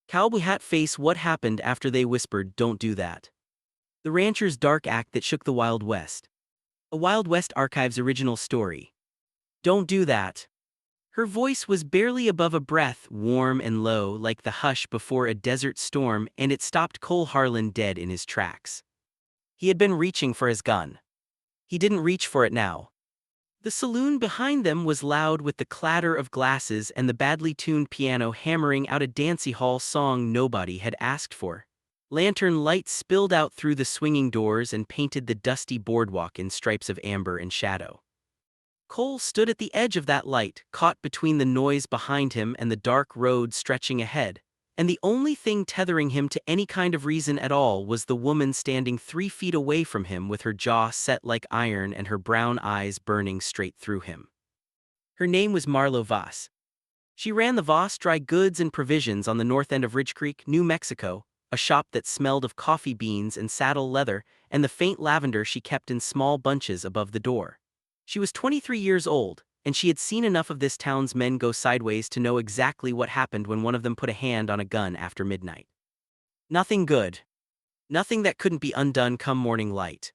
Cowboy hat face, what happened after they whispered, "Don't do that." The rancher's dark act that shook the Wild West. A Wild West Archives original story. Don't do that. Her voice was barely above a breath, warm and low like the hush before a desert storm, and it stopped Cole Harlan dead in his tracks. He had been reaching for his gun. He didn't reach for it now. The saloon behind them was loud with the clatter of glasses and the badly tuned piano hammering out a dancey hall song nobody had asked for. Lantern lights spilled out through the swinging doors and painted the dusty boardwalk in stripes of amber and shadow. Cole stood at the edge of that light, caught between the noise behind him and the dark road stretching ahead, and the only thing tethering him to any kind of reason at all was the woman standing 3 feet away from him with her jaw set like iron and her brown eyes burning straight through him. Her name was Marlo Voss. She ran the Voss Dry Goods and Provisions on the north end of Ridge Creek, New Mexico, a shop that smelled of coffee beans and saddle leather and the faint lavender she kept in small bunches above the door. She was 23 years old, and she had seen enough of this town's men go sideways to know exactly what happened when one of them put a hand on a gun after midnight. Nothing good. Nothing that couldn't be undone come morning light.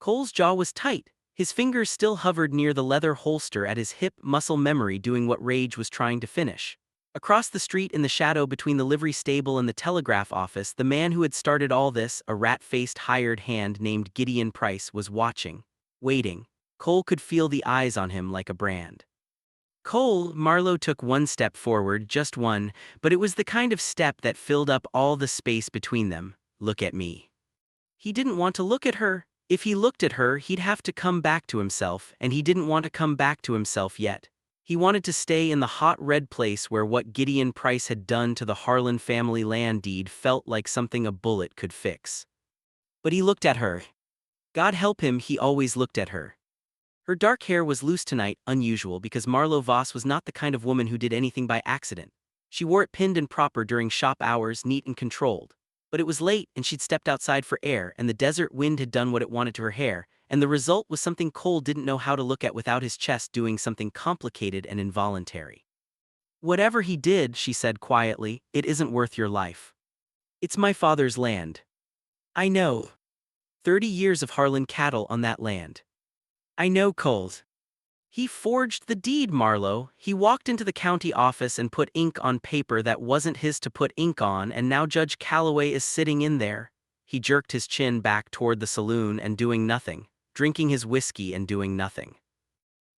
Cole's jaw was tight, his fingers still hovered near the leather holster at his hip, muscle memory doing what rage was trying to finish. Across the street in the shadow between the livery stable and the telegraph office, the man who had started all this, a rat-faced hired hand named Gideon Price, was watching, waiting. Cole could feel the eyes on him like a brand. Cole, Marlo took one step forward, just one, but it was the kind of step that filled up all the space between them. Look at me. He didn't want to look at her. If he looked at her, he'd have to come back to himself, and he didn't want to come back to himself yet. He wanted to stay in the hot red place where what Gideon Price had done to the Harlan family land deed felt like something a bullet could fix. But he looked at her. God help him, he always looked at her. Her dark hair was loose tonight, unusual because Marlo Voss was not the kind of woman who did anything by accident. She wore it pinned and proper during shop hours, neat and controlled. But it was late and she'd stepped outside for air, and the desert wind had done what it wanted to her hair, and the result was something Cole didn't know how to look at without his chest doing something complicated and involuntary. "Whatever he did," she said quietly, "it isn't worth your life. It's my father's land. I know. 30 years of Harlan cattle on that land. I know, Cole. He forged the deed, Marlo. He walked into the county office and put ink on paper that wasn't his to put ink on, and now Judge Calloway is sitting in there." He jerked his chin back toward the saloon and doing nothing, drinking his whiskey and doing nothing.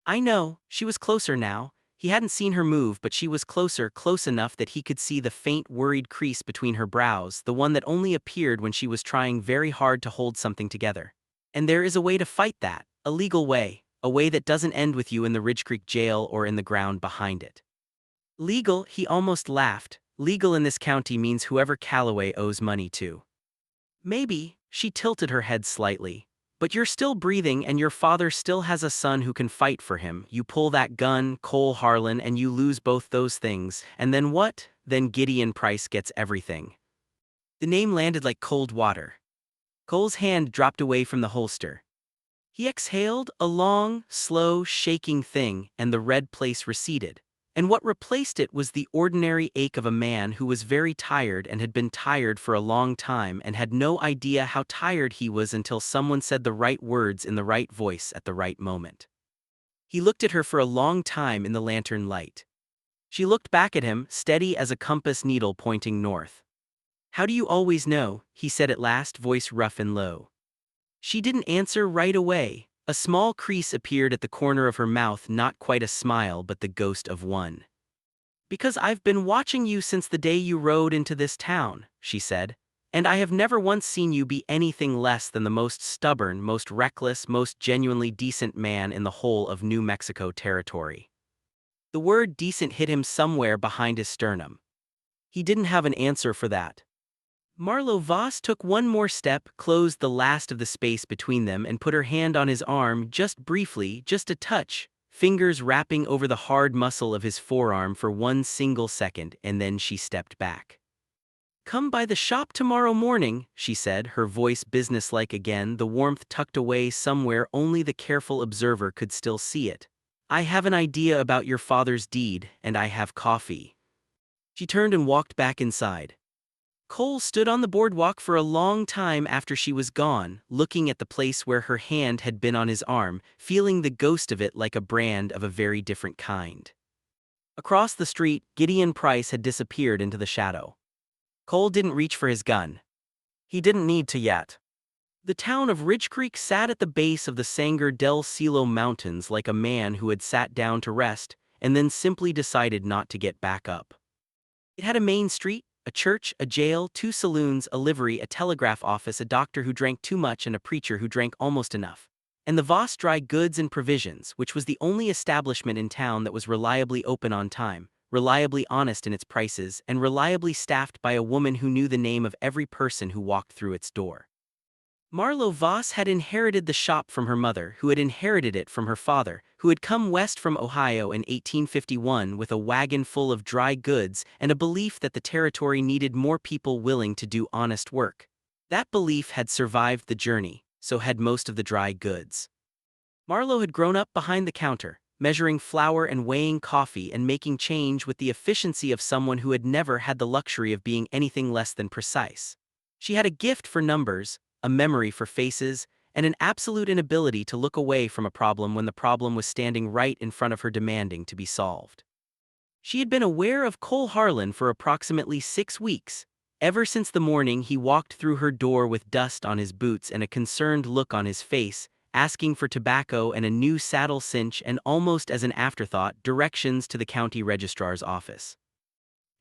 I know. She was closer now. He hadn't seen her move, but she was closer, close enough that he could see the faint, worried crease between her brows, the one that only appeared when she was trying very hard to hold something together. And there is a way to fight that, a legal way. A way that doesn't end with you in the Ridge Creek jail or in the ground behind it. Legal, he almost laughed. Legal in this county means whoever Calloway owes money to. Maybe, she tilted her head slightly. But you're still breathing and your father still has a son who can fight for him. You pull that gun, Cole Harlan, and you lose both those things. And then what? Then Gideon Price gets everything. The name landed like cold water. Cole's hand dropped away from the holster. He exhaled, a long, slow, shaking thing, and the red place receded. And what replaced it was the ordinary ache of a man who was very tired and had been tired for a long time and had no idea how tired he was until someone said the right words in the right voice at the right moment. He looked at her for a long time in the lantern light. She looked back at him, steady as a compass needle pointing north. "How do you always know?" he said at last, voice rough and low. She didn't answer right away. A small crease appeared at the corner of her mouth, not quite a smile but the ghost of one. "Because I've been watching you since the day you rode into this town," she said, "and I have never once seen you be anything less than the most stubborn, most reckless, most genuinely decent man in the whole of New Mexico territory." The word decent hit him somewhere behind his sternum. He didn't have an answer for that. Marlo Voss took one more step, closed the last of the space between them, and put her hand on his arm just briefly, just a touch, fingers wrapping over the hard muscle of his forearm for one single second, and then she stepped back. "Come by the shop tomorrow morning," she said, her voice businesslike again, the warmth tucked away somewhere only the careful observer could still see it. "I have an idea about your father's deed, and I have coffee." She turned and walked back inside. Cole stood on the boardwalk for a long time after she was gone, looking at the place where her hand had been on his arm, feeling the ghost of it like a brand of a very different kind. Across the street, Gideon Price had disappeared into the shadow. Cole didn't reach for his gun. He didn't need to yet. The town of Ridge Creek sat at the base of the Sanger del Cielo Mountains like a man who had sat down to rest and then simply decided not to get back up. It had a main street, a church, a jail, 2 saloons, a livery, a telegraph office, a doctor who drank too much and a preacher who drank almost enough, and the Voss Dry Goods and Provisions, which was the only establishment in town that was reliably open on time, reliably honest in its prices, and reliably staffed by a woman who knew the name of every person who walked through its door. Marlo Voss had inherited the shop from her mother, who had inherited it from her father, who had come west from Ohio in 1851 with a wagon full of dry goods and a belief that the territory needed more people willing to do honest work. That belief had survived the journey, so had most of the dry goods. Marlo had grown up behind the counter, measuring flour and weighing coffee and making change with the efficiency of someone who had never had the luxury of being anything less than precise. She had a gift for numbers, a memory for faces, and an absolute inability to look away from a problem when the problem was standing right in front of her demanding to be solved. She had been aware of Cole Harlan for approximately 6 weeks, ever since the morning he walked through her door with dust on his boots and a concerned look on his face, asking for tobacco and a new saddle cinch and almost as an afterthought directions to the county registrar's office.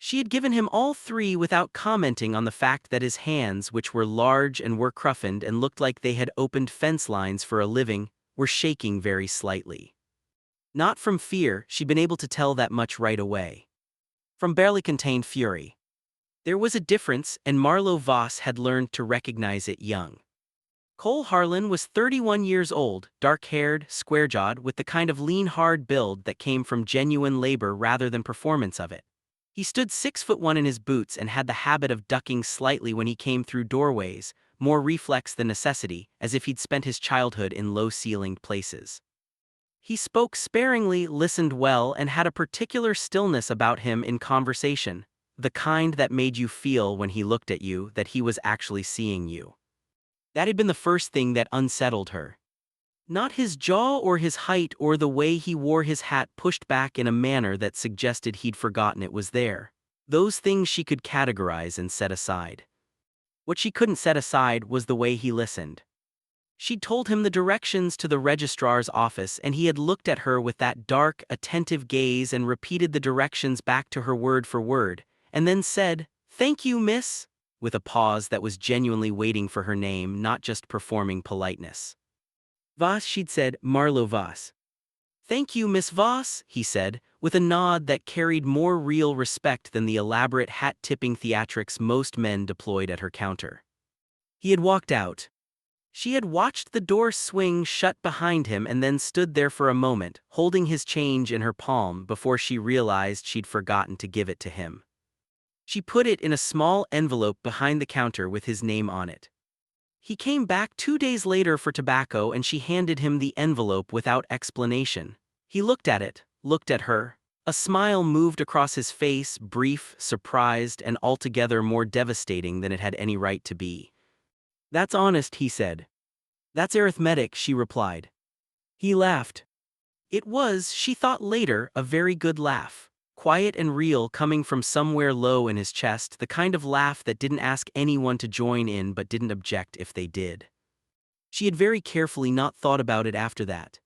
She had given him all 3 without commenting on the fact that his hands, which were large and were cruffined and looked like they had opened fence lines for a living, were shaking very slightly. Not from fear, she'd been able to tell that much right away. From barely contained fury. There was a difference, and Marlo Voss had learned to recognize it young. Cole Harlan was 31 years old, dark-haired, square-jawed, with the kind of lean hard build that came from genuine labor rather than performance of it. He stood 6'1" in his boots and had the habit of ducking slightly when he came through doorways, more reflex than necessity, as if he'd spent his childhood in low-ceilinged places. He spoke sparingly, listened well, and had a particular stillness about him in conversation, the kind that made you feel when he looked at you that he was actually seeing you. That had been the first thing that unsettled her. Not his jaw or his height or the way he wore his hat pushed back in a manner that suggested he'd forgotten it was there. Those things she could categorize and set aside. What she couldn't set aside was the way he listened. She'd told him the directions to the registrar's office and he had looked at her with that dark, attentive gaze and repeated the directions back to her word for word, and then said, "Thank you, miss," with a pause that was genuinely waiting for her name, not just performing politeness. "Voss," she'd said, "Marlo Voss." "Thank you, Miss Voss," he said, with a nod that carried more real respect than the elaborate hat-tipping theatrics most men deployed at her counter. He had walked out. She had watched the door swing shut behind him and then stood there for a moment, holding his change in her palm before she realized she'd forgotten to give it to him. She put it in a small envelope behind the counter with his name on it. He came back 2 days later for tobacco and she handed him the envelope without explanation. He looked at it, looked at her. A smile moved across his face, brief, surprised, and altogether more devastating than it had any right to be. "That's honest," he said. "That's arithmetic," she replied. He laughed. It was, she thought later, a very good laugh. Quiet and real, coming from somewhere low in his chest, the kind of laugh that didn't ask anyone to join in but didn't object if they did. She had very carefully not thought about it after that.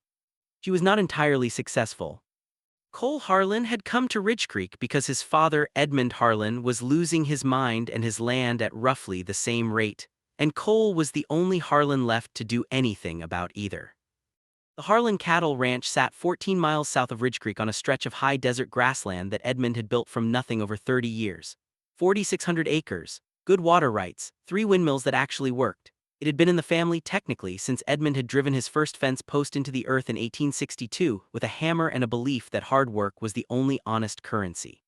She was not entirely successful. Cole Harlan had come to Ridge Creek because his father, Edmund Harlan, was losing his mind and his land at roughly the same rate, and Cole was the only Harlan left to do anything about either. The Harlan Cattle Ranch sat 14 miles south of Ridge Creek on a stretch of high desert grassland that Edmund had built from nothing over 30 years. 4,600 acres, good water rights, 3 windmills that actually worked. It had been in the family technically since Edmund had driven his first fence post into the earth in 1862 with a hammer and a belief that hard work was the only honest currency.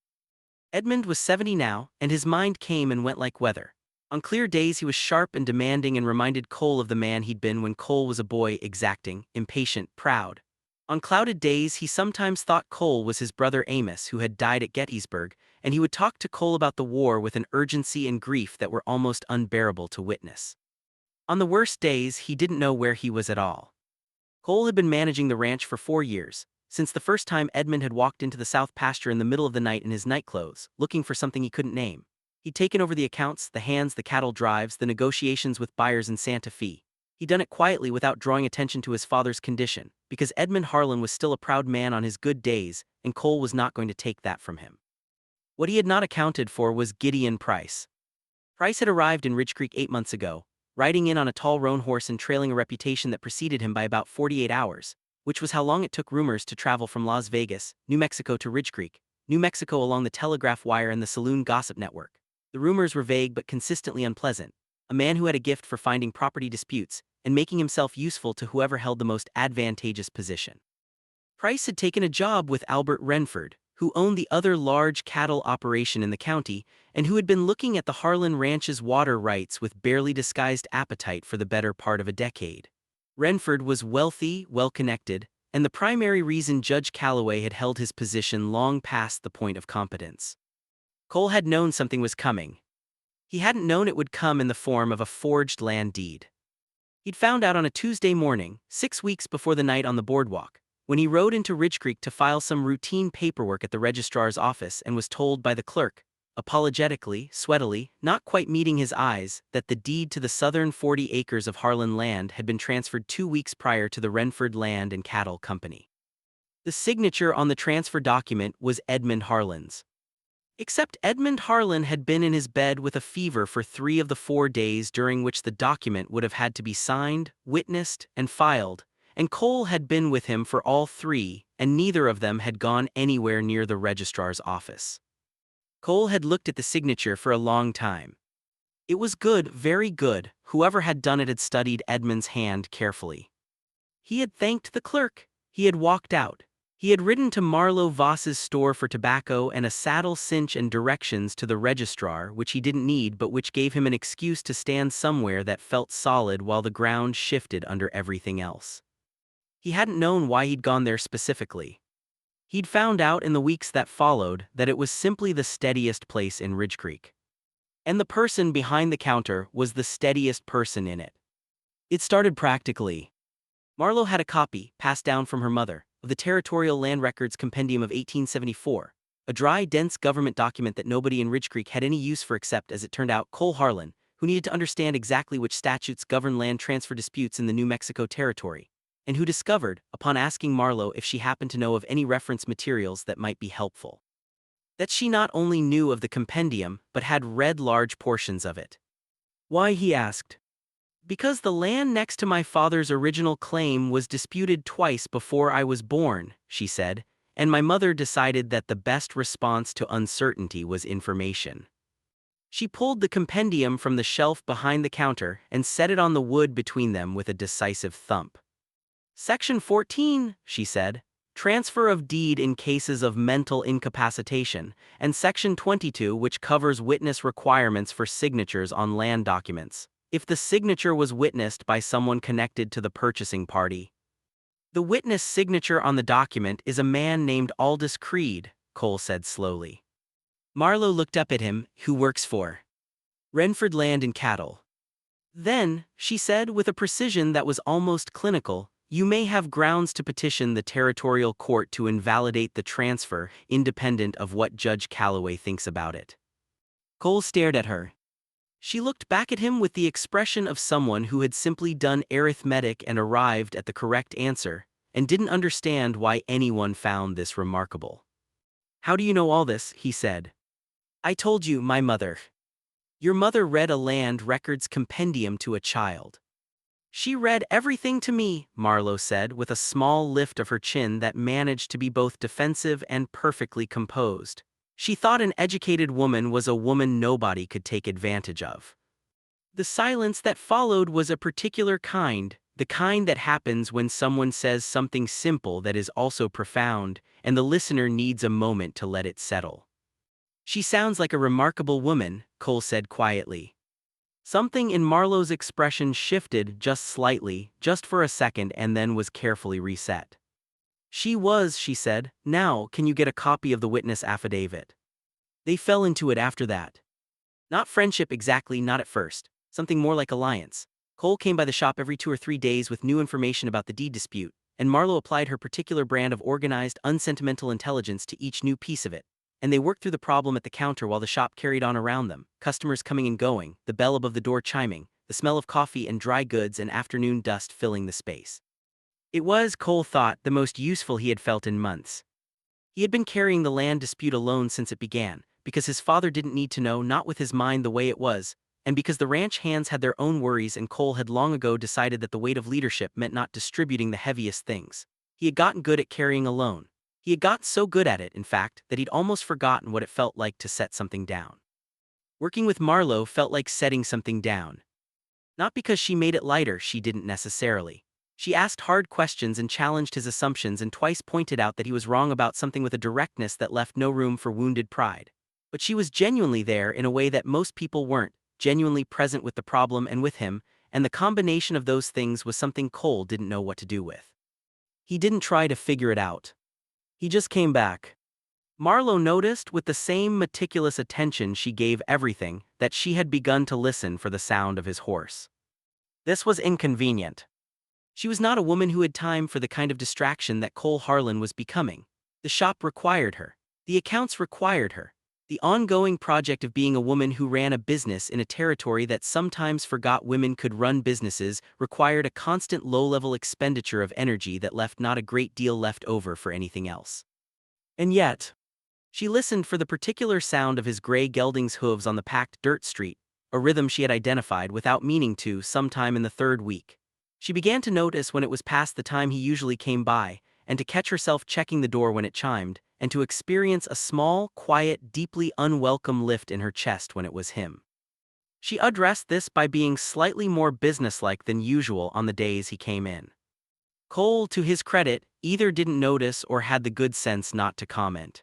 Edmund was 70 now, and his mind came and went like weather. On clear days he was sharp and demanding and reminded Cole of the man he'd been when Cole was a boy, exacting, impatient, proud. On clouded days he sometimes thought Cole was his brother Amos who had died at Gettysburg, and he would talk to Cole about the war with an urgency and grief that were almost unbearable to witness. On the worst days, he didn't know where he was at all. Cole had been managing the ranch for 4 years, since the first time Edmund had walked into the south pasture in the middle of the night in his nightclothes, looking for something he couldn't name. He'd taken over the accounts, the hands, the cattle drives, the negotiations with buyers in Santa Fe. He'd done it quietly without drawing attention to his father's condition, because Edmund Harlan was still a proud man on his good days, and Cole was not going to take that from him. What he had not accounted for was Gideon Price. Price had arrived in Ridge Creek 8 months ago, riding in on a tall roan horse and trailing a reputation that preceded him by about 48 hours, which was how long it took rumors to travel from Las Vegas, New Mexico to Ridge Creek, New Mexico along the telegraph wire and the saloon gossip network. The rumors were vague but consistently unpleasant. A man who had a gift for finding property disputes and making himself useful to whoever held the most advantageous position. Price had taken a job with Albert Renford, who owned the other large cattle operation in the county, and who had been looking at the Harlan Ranch's water rights with barely disguised appetite for the better part of a decade. Renford was wealthy, well-connected, and the primary reason Judge Calloway had held his position long past the point of competence. Cole had known something was coming. He hadn't known it would come in the form of a forged land deed. He'd found out on a Tuesday morning, 6 weeks before the night on the boardwalk, when he rode into Ridge Creek to file some routine paperwork at the registrar's office and was told by the clerk, apologetically, sweatily, not quite meeting his eyes, that the deed to the southern 40 acres of Harlan land had been transferred 2 weeks prior to the Renford Land and Cattle Company. The signature on the transfer document was Edmund Harlan's. Except Edmund Harlan had been in his bed with a fever for 3 of the 4 days during which the document would have had to be signed, witnessed, and filed, and Cole had been with him for all 3, and neither of them had gone anywhere near the registrar's office. Cole had looked at the signature for a long time. It was good, very good. Whoever had done it had studied Edmund's hand carefully. He had thanked the clerk. He had walked out. He had ridden to Marlowe Voss's store for tobacco and a saddle cinch and directions to the registrar, which he didn't need but which gave him an excuse to stand somewhere that felt solid while the ground shifted under everything else. He hadn't known why he'd gone there specifically. He'd found out in the weeks that followed that it was simply the steadiest place in Ridge Creek. And the person behind the counter was the steadiest person in it. It started practically. Marlowe had a copy, passed down from her mother, of the Territorial Land Records Compendium of 1874, a dry, dense government document that nobody in Ridge Creek had any use for except, as it turned out, Cole Harlan, who needed to understand exactly which statutes govern land transfer disputes in the New Mexico Territory, and who discovered, upon asking Marlowe if she happened to know of any reference materials that might be helpful, that she not only knew of the compendium but had read large portions of it. Why, he asked. Because the land next to my father's original claim was disputed twice before I was born, she said, and my mother decided that the best response to uncertainty was information. She pulled the compendium from the shelf behind the counter and set it on the wood between them with a decisive thump. Section 14, she said, transfer of deed in cases of mental incapacitation, and Section 22, which covers witness requirements for signatures on land documents, if the signature was witnessed by someone connected to the purchasing party. The witness signature on the document is a man named Aldous Creed, Cole said slowly. Marlowe looked up at him. Who works for Renford Land and Cattle. Then, she said with a precision that was almost clinical, you may have grounds to petition the territorial court to invalidate the transfer, independent of what Judge Calloway thinks about it. Cole stared at her. She looked back at him with the expression of someone who had simply done arithmetic and arrived at the correct answer, and didn't understand why anyone found this remarkable. How do you know all this? He said. I told you, my mother. Your mother read a land records compendium to a child. She read everything to me, Marlowe said with a small lift of her chin that managed to be both defensive and perfectly composed. She thought an educated woman was a woman nobody could take advantage of. The silence that followed was a particular kind, the kind that happens when someone says something simple that is also profound, and the listener needs a moment to let it settle. She sounds like a remarkable woman, Cole said quietly. Something in Marlowe's expression shifted just slightly, just for a second, and then was carefully reset. She was, she said. Now, can you get a copy of the witness affidavit? They fell into it after that. Not friendship exactly, not at first. Something more like alliance. Cole came by the shop every 2 or 3 days with new information about the deed dispute, and Marlo applied her particular brand of organized, unsentimental intelligence to each new piece of it. And they worked through the problem at the counter while the shop carried on around them, customers coming and going, the bell above the door chiming, the smell of coffee and dry goods and afternoon dust filling the space. It was, Cole thought, the most useful he had felt in months. He had been carrying the land dispute alone since it began, because his father didn't need to know, not with his mind the way it was, and because the ranch hands had their own worries and Cole had long ago decided that the weight of leadership meant not distributing the heaviest things. He had gotten good at carrying alone. He had gotten so good at it, in fact, that he'd almost forgotten what it felt like to set something down. Working with Marlo felt like setting something down. Not because she made it lighter, she didn't necessarily. She asked hard questions and challenged his assumptions and twice pointed out that he was wrong about something with a directness that left no room for wounded pride. But she was genuinely there in a way that most people weren't, genuinely present with the problem and with him, and the combination of those things was something Cole didn't know what to do with. He didn't try to figure it out. He just came back. Marlo noticed, with the same meticulous attention she gave everything, that she had begun to listen for the sound of his horse. This was inconvenient. She was not a woman who had time for the kind of distraction that Cole Harlan was becoming. The shop required her. The accounts required her. The ongoing project of being a woman who ran a business in a territory that sometimes forgot women could run businesses required a constant low-level expenditure of energy that left not a great deal left over for anything else. And yet, she listened for the particular sound of his gray gelding's hooves on the packed dirt street, a rhythm she had identified without meaning to sometime in the third week. She began to notice when it was past the time he usually came by, and to catch herself checking the door when it chimed, and to experience a small, quiet, deeply unwelcome lift in her chest when it was him. She addressed this by being slightly more businesslike than usual on the days he came in. Cole, to his credit, either didn't notice or had the good sense not to comment.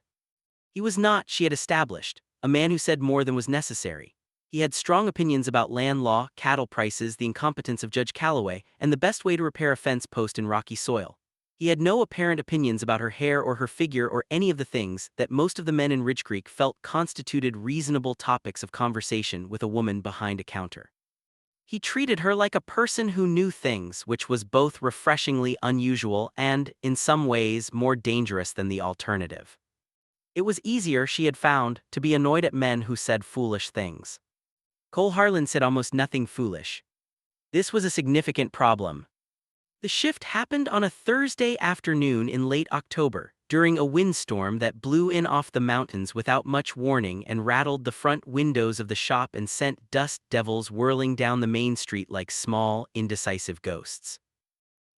He was not, she had established, a man who said more than was necessary. He had strong opinions about land law, cattle prices, the incompetence of Judge Calloway, and the best way to repair a fence post in rocky soil. He had no apparent opinions about her hair or her figure or any of the things that most of the men in Ridge Creek felt constituted reasonable topics of conversation with a woman behind a counter. He treated her like a person who knew things, which was both refreshingly unusual and, in some ways, more dangerous than the alternative. It was easier, she had found, to be annoyed at men who said foolish things. Cole Harlan said almost nothing foolish. This was a significant problem. The shift happened on a Thursday afternoon in late October, during a windstorm that blew in off the mountains without much warning and rattled the front windows of the shop and sent dust devils whirling down the main street like small, indecisive ghosts.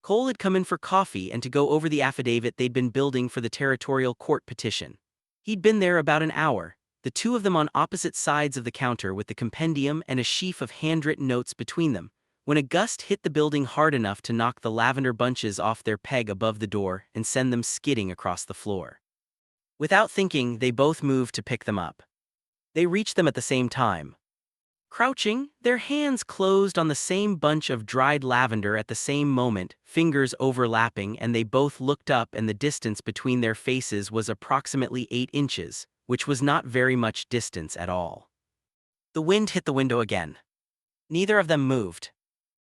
Cole had come in for coffee and to go over the affidavit they'd been building for the territorial court petition. He'd been there about an hour, the two of them on opposite sides of the counter with the compendium and a sheaf of handwritten notes between them, when a gust hit the building hard enough to knock the lavender bunches off their peg above the door and send them skidding across the floor. Without thinking, they both moved to pick them up. They reached them at the same time. Crouching, their hands closed on the same bunch of dried lavender at the same moment, fingers overlapping, and they both looked up and the distance between their faces was approximately 8 inches, which was not very much distance at all. The wind hit the window again. Neither of them moved.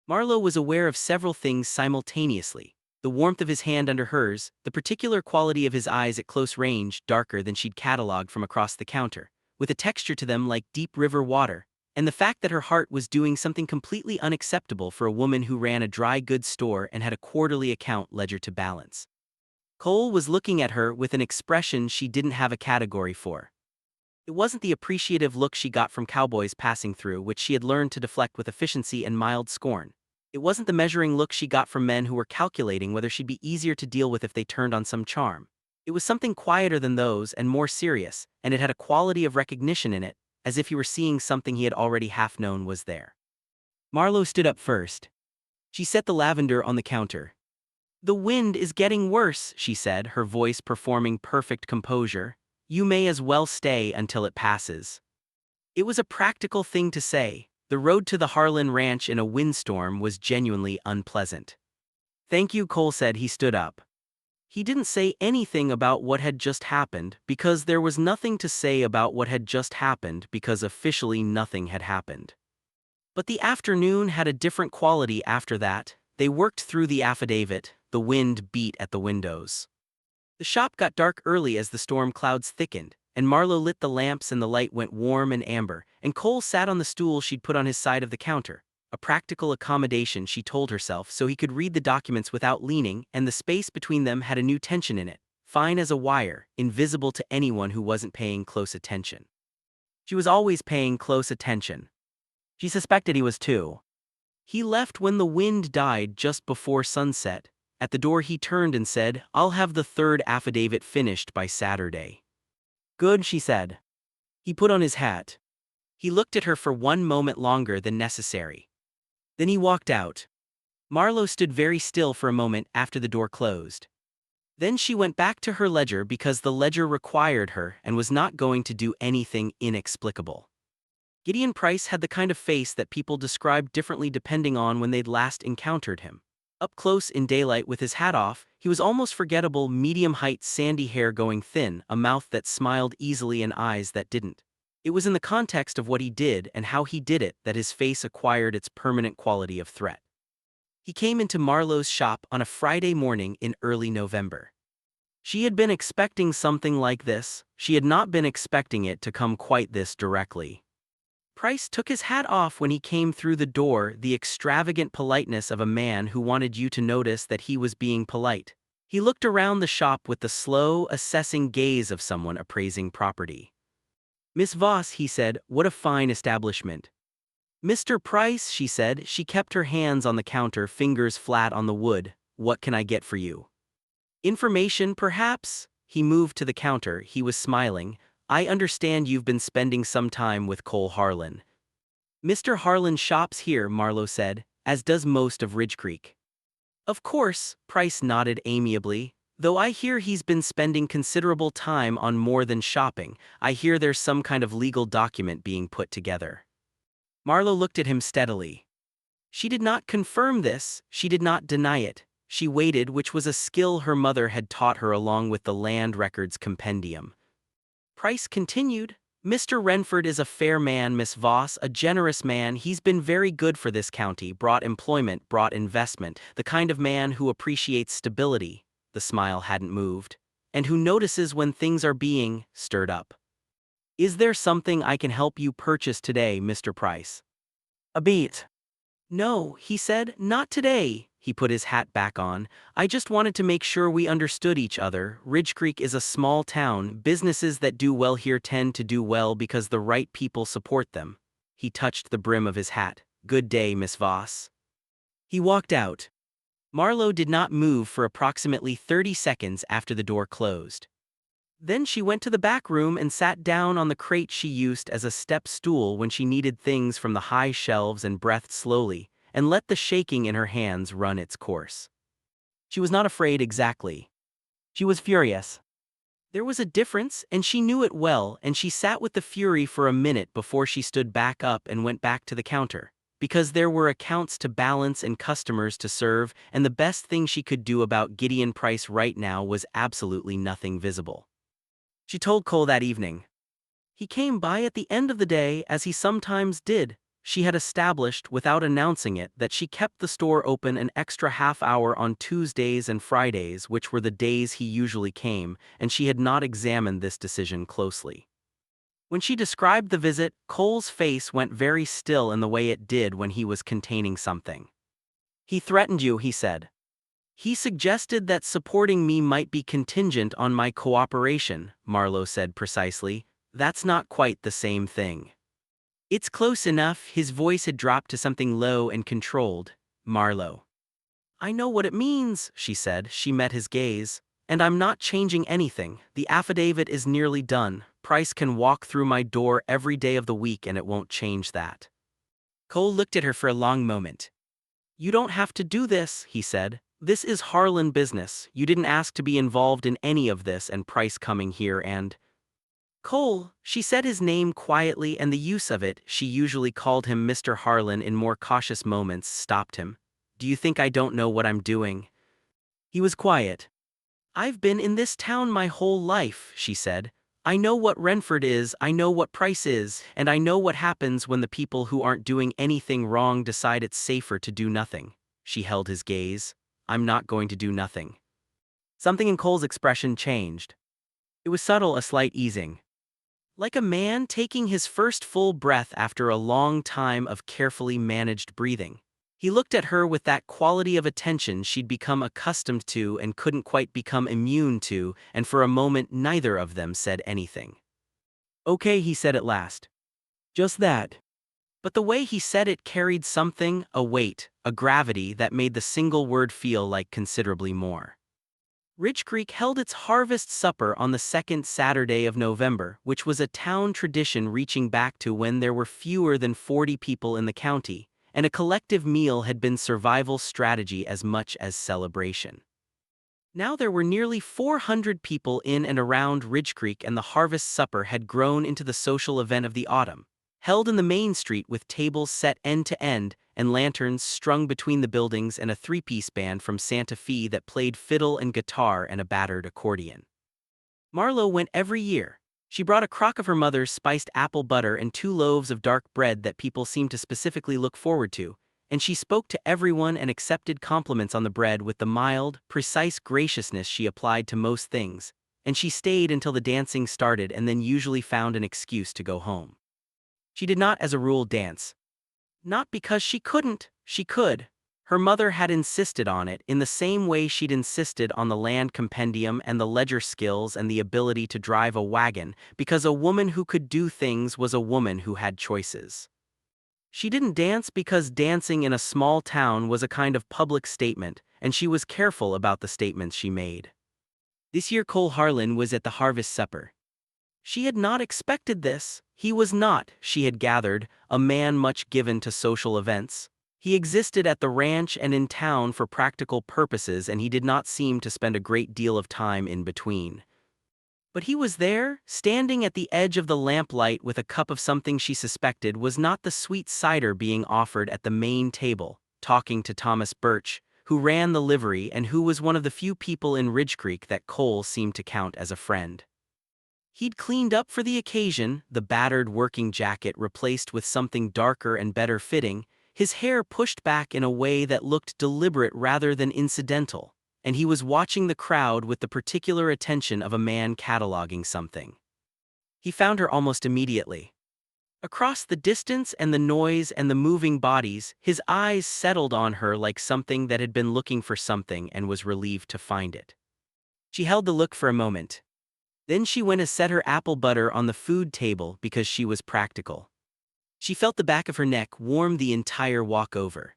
Marlo was aware of several things simultaneously: the warmth of his hand under hers, the particular quality of his eyes at close range, darker than she'd cataloged from across the counter, with a texture to them like deep river water, and the fact that her heart was doing something completely unacceptable for a woman who ran a dry goods store and had a quarterly account ledger to balance. Cole was looking at her with an expression she didn't have a category for. It wasn't the appreciative look she got from cowboys passing through, which she had learned to deflect with efficiency and mild scorn. It wasn't the measuring look she got from men who were calculating whether she'd be easier to deal with if they turned on some charm. It was something quieter than those and more serious, and it had a quality of recognition in it, as if he were seeing something he had already half known was there. Marlo stood up first. She set the lavender on the counter. "The wind is getting worse," she said, her voice performing perfect composure. "You may as well stay until it passes." It was a practical thing to say. The road to the Harlan Ranch in a windstorm was genuinely unpleasant. "Thank you," Cole said. He stood up. He didn't say anything about what had just happened because there was nothing to say about what had just happened because officially nothing had happened. But the afternoon had a different quality after that. They worked through the affidavit, the wind beat at the windows. The shop got dark early as the storm clouds thickened, and Marlowe lit the lamps and the light went warm and amber, and Cole sat on the stool she'd put on his side of the counter, a practical accommodation she told herself so he could read the documents without leaning, and the space between them had a new tension in it, fine as a wire, invisible to anyone who wasn't paying close attention. She was always paying close attention. She suspected he was too. He left when the wind died just before sunset. At the door he turned and said, "I'll have the third affidavit finished by Saturday." "Good," she said. He put on his hat. He looked at her for one moment longer than necessary. Then he walked out. Marlowe stood very still for a moment after the door closed. Then she went back to her ledger because the ledger required her and was not going to do anything inexplicable. Gideon Price had the kind of face that people described differently depending on when they'd last encountered him. Up close in daylight with his hat off, he was almost forgettable, medium-height, sandy hair going thin, a mouth that smiled easily and eyes that didn't. It was in the context of what he did and how he did it that his face acquired its permanent quality of threat. He came into Marlowe's shop on a Friday morning in early November. She had been expecting something like this. She had not been expecting it to come quite this directly. Price took his hat off when he came through the door, the extravagant politeness of a man who wanted you to notice that he was being polite. He looked around the shop with the slow, assessing gaze of someone appraising property. "Miss Voss," he said, "what a fine establishment." "Mr. Price," she said. She kept her hands on the counter, fingers flat on the wood. "What can I get for you?" "Information, perhaps?" He moved to the counter. He was smiling. "I understand you've been spending some time with Cole Harlan." "Mr. Harlan shops here," Marlowe said, "as does most of Ridge Creek." "Of course," Price nodded amiably. "Though I hear he's been spending considerable time on more than shopping. I hear there's some kind of legal document being put together." Marlowe looked at him steadily. She did not confirm this, she did not deny it. She waited, which was a skill her mother had taught her along with the land records compendium. Price continued, "Mr. Renford is a fair man, Miss Voss, a generous man. He's been very good for this county, brought employment, brought investment, the kind of man who appreciates stability," the smile hadn't moved, "and who notices when things are being stirred up. Is there something I can help you purchase today, Mr. Price?" "A beat." "No," he said, "not today." He put his hat back on. "I just wanted to make sure we understood each other. Ridge Creek is a small town. Businesses that do well here tend to do well because the right people support them." He touched the brim of his hat. "Good day, Miss Voss." He walked out. Marlowe did not move for approximately 30 seconds after the door closed. Then she went to the back room and sat down on the crate she used as a step stool when she needed things from the high shelves and breathed slowly, and let the shaking in her hands run its course. She was not afraid exactly. She was furious. There was a difference, and she knew it well, and she sat with the fury for a minute before she stood back up and went back to the counter, because there were accounts to balance and customers to serve, and the best thing she could do about Gideon Price right now was absolutely nothing visible. She told Cole that evening. He came by at the end of the day, as he sometimes did. She had established, without announcing it, that she kept the store open an extra half hour on Tuesdays and Fridays, which were the days he usually came, and she had not examined this decision closely. When she described the visit, Cole's face went very still in the way it did when he was containing something. "He threatened you," he said. "He suggested that supporting me might be contingent on my cooperation," Marlowe said precisely. "That's not quite the same thing." "It's close enough." His voice had dropped to something low and controlled. "Marlowe." "I know what it means," she said. She met his gaze. "And I'm not changing anything. The affidavit is nearly done. Price can walk through my door every day of the week and it won't change that." Cole looked at her for a long moment. "You don't have to do this," he said. "This is Harlan business. You didn't ask to be involved in any of this, and Price coming here and—" "Cole," she said his name quietly, and the use of it, she usually called him Mr. Harlan in more cautious moments, stopped him. "Do you think I don't know what I'm doing?" He was quiet. "I've been in this town my whole life," she said. "I know what Renford is, I know what Price is, and I know what happens when the people who aren't doing anything wrong decide it's safer to do nothing." She held his gaze. "I'm not going to do nothing." Something in Cole's expression changed. It was subtle, a slight easing. Like a man taking his first full breath after a long time of carefully managed breathing. He looked at her with that quality of attention she'd become accustomed to and couldn't quite become immune to, and for a moment neither of them said anything. "Okay," he said at last. "Just that." But the way he said it carried something, a weight, a gravity that made the single word feel like considerably more. Ridge Creek held its harvest supper on the second Saturday of November, which was a town tradition reaching back to when there were fewer than 40 people in the county, and a collective meal had been survival strategy as much as celebration. Now there were nearly 400 people in and around Ridge Creek, and the harvest supper had grown into the social event of the autumn, held in the main street with tables set end to end and lanterns strung between the buildings and a three-piece band from Santa Fe that played fiddle and guitar and a battered accordion. Marlowe went every year. She brought a crock of her mother's spiced apple butter and 2 loaves of dark bread that people seemed to specifically look forward to, and she spoke to everyone and accepted compliments on the bread with the mild, precise graciousness she applied to most things, and she stayed until the dancing started and then usually found an excuse to go home. She did not, as a rule, dance. Not because she couldn't, she could. Her mother had insisted on it in the same way she'd insisted on the land compendium and the ledger skills and the ability to drive a wagon, because a woman who could do things was a woman who had choices. She didn't dance because dancing in a small town was a kind of public statement, and she was careful about the statements she made. This year Cole Harlan was at the harvest supper. She had not expected this. He was not, she had gathered, a man much given to social events. He existed at the ranch and in town for practical purposes, and he did not seem to spend a great deal of time in between. But he was there, standing at the edge of the lamplight with a cup of something she suspected was not the sweet cider being offered at the main table, talking to Thomas Birch, who ran the livery and who was one of the few people in Ridge Creek that Cole seemed to count as a friend. He'd cleaned up for the occasion, the battered working jacket replaced with something darker and better fitting, his hair pushed back in a way that looked deliberate rather than incidental, and he was watching the crowd with the particular attention of a man cataloging something. He found her almost immediately. Across the distance and the noise and the moving bodies, his eyes settled on her like something that had been looking for something and was relieved to find it. She held the look for a moment. Then she went to set her apple butter on the food table because she was practical. She felt the back of her neck warm the entire walk over.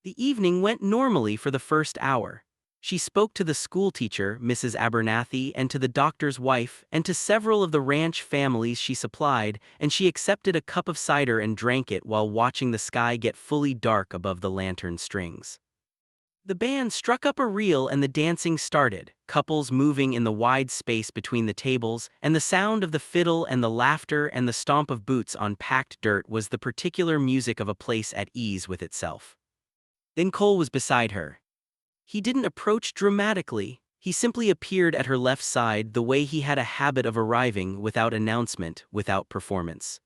The evening went normally for the first hour. She spoke to the schoolteacher, Mrs. Abernathy, and to the doctor's wife, and to several of the ranch families she supplied, and she accepted a cup of cider and drank it while watching the sky get fully dark above the lantern strings. The band struck up a reel and the dancing started, couples moving in the wide space between the tables, and the sound of the fiddle and the laughter and the stomp of boots on packed dirt was the particular music of a place at ease with itself. Then Cole was beside her. He didn't approach dramatically, he simply appeared at her left side the way he had a habit of arriving, without announcement, without performance.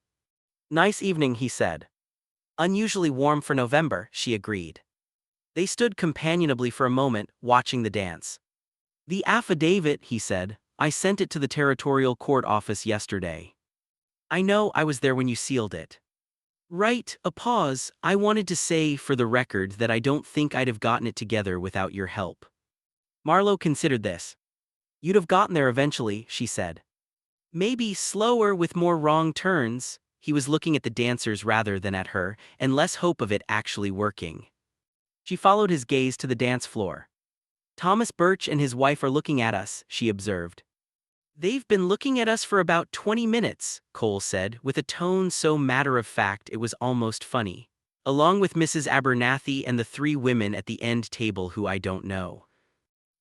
"Nice evening," he said. "Unusually warm for November," she agreed. They stood companionably for a moment, watching the dance. "The affidavit," he said, "I sent it to the territorial court office yesterday." "I know, I was there when you sealed it." "Right," a pause. "I wanted to say, for the record, that I don't think I'd have gotten it together without your help." Marlowe considered this. "You'd have gotten there eventually," she said. "Maybe slower with more wrong turns." He was looking at the dancers rather than at her, and less hope of it actually working. She followed his gaze to the dance floor. "Thomas Birch and his wife are looking at us," she observed. "They've been looking at us for about 20 minutes, Cole said, with a tone so matter-of-fact it was almost funny. "Along with Mrs. Abernathy and the 3 women at the end table who I don't know.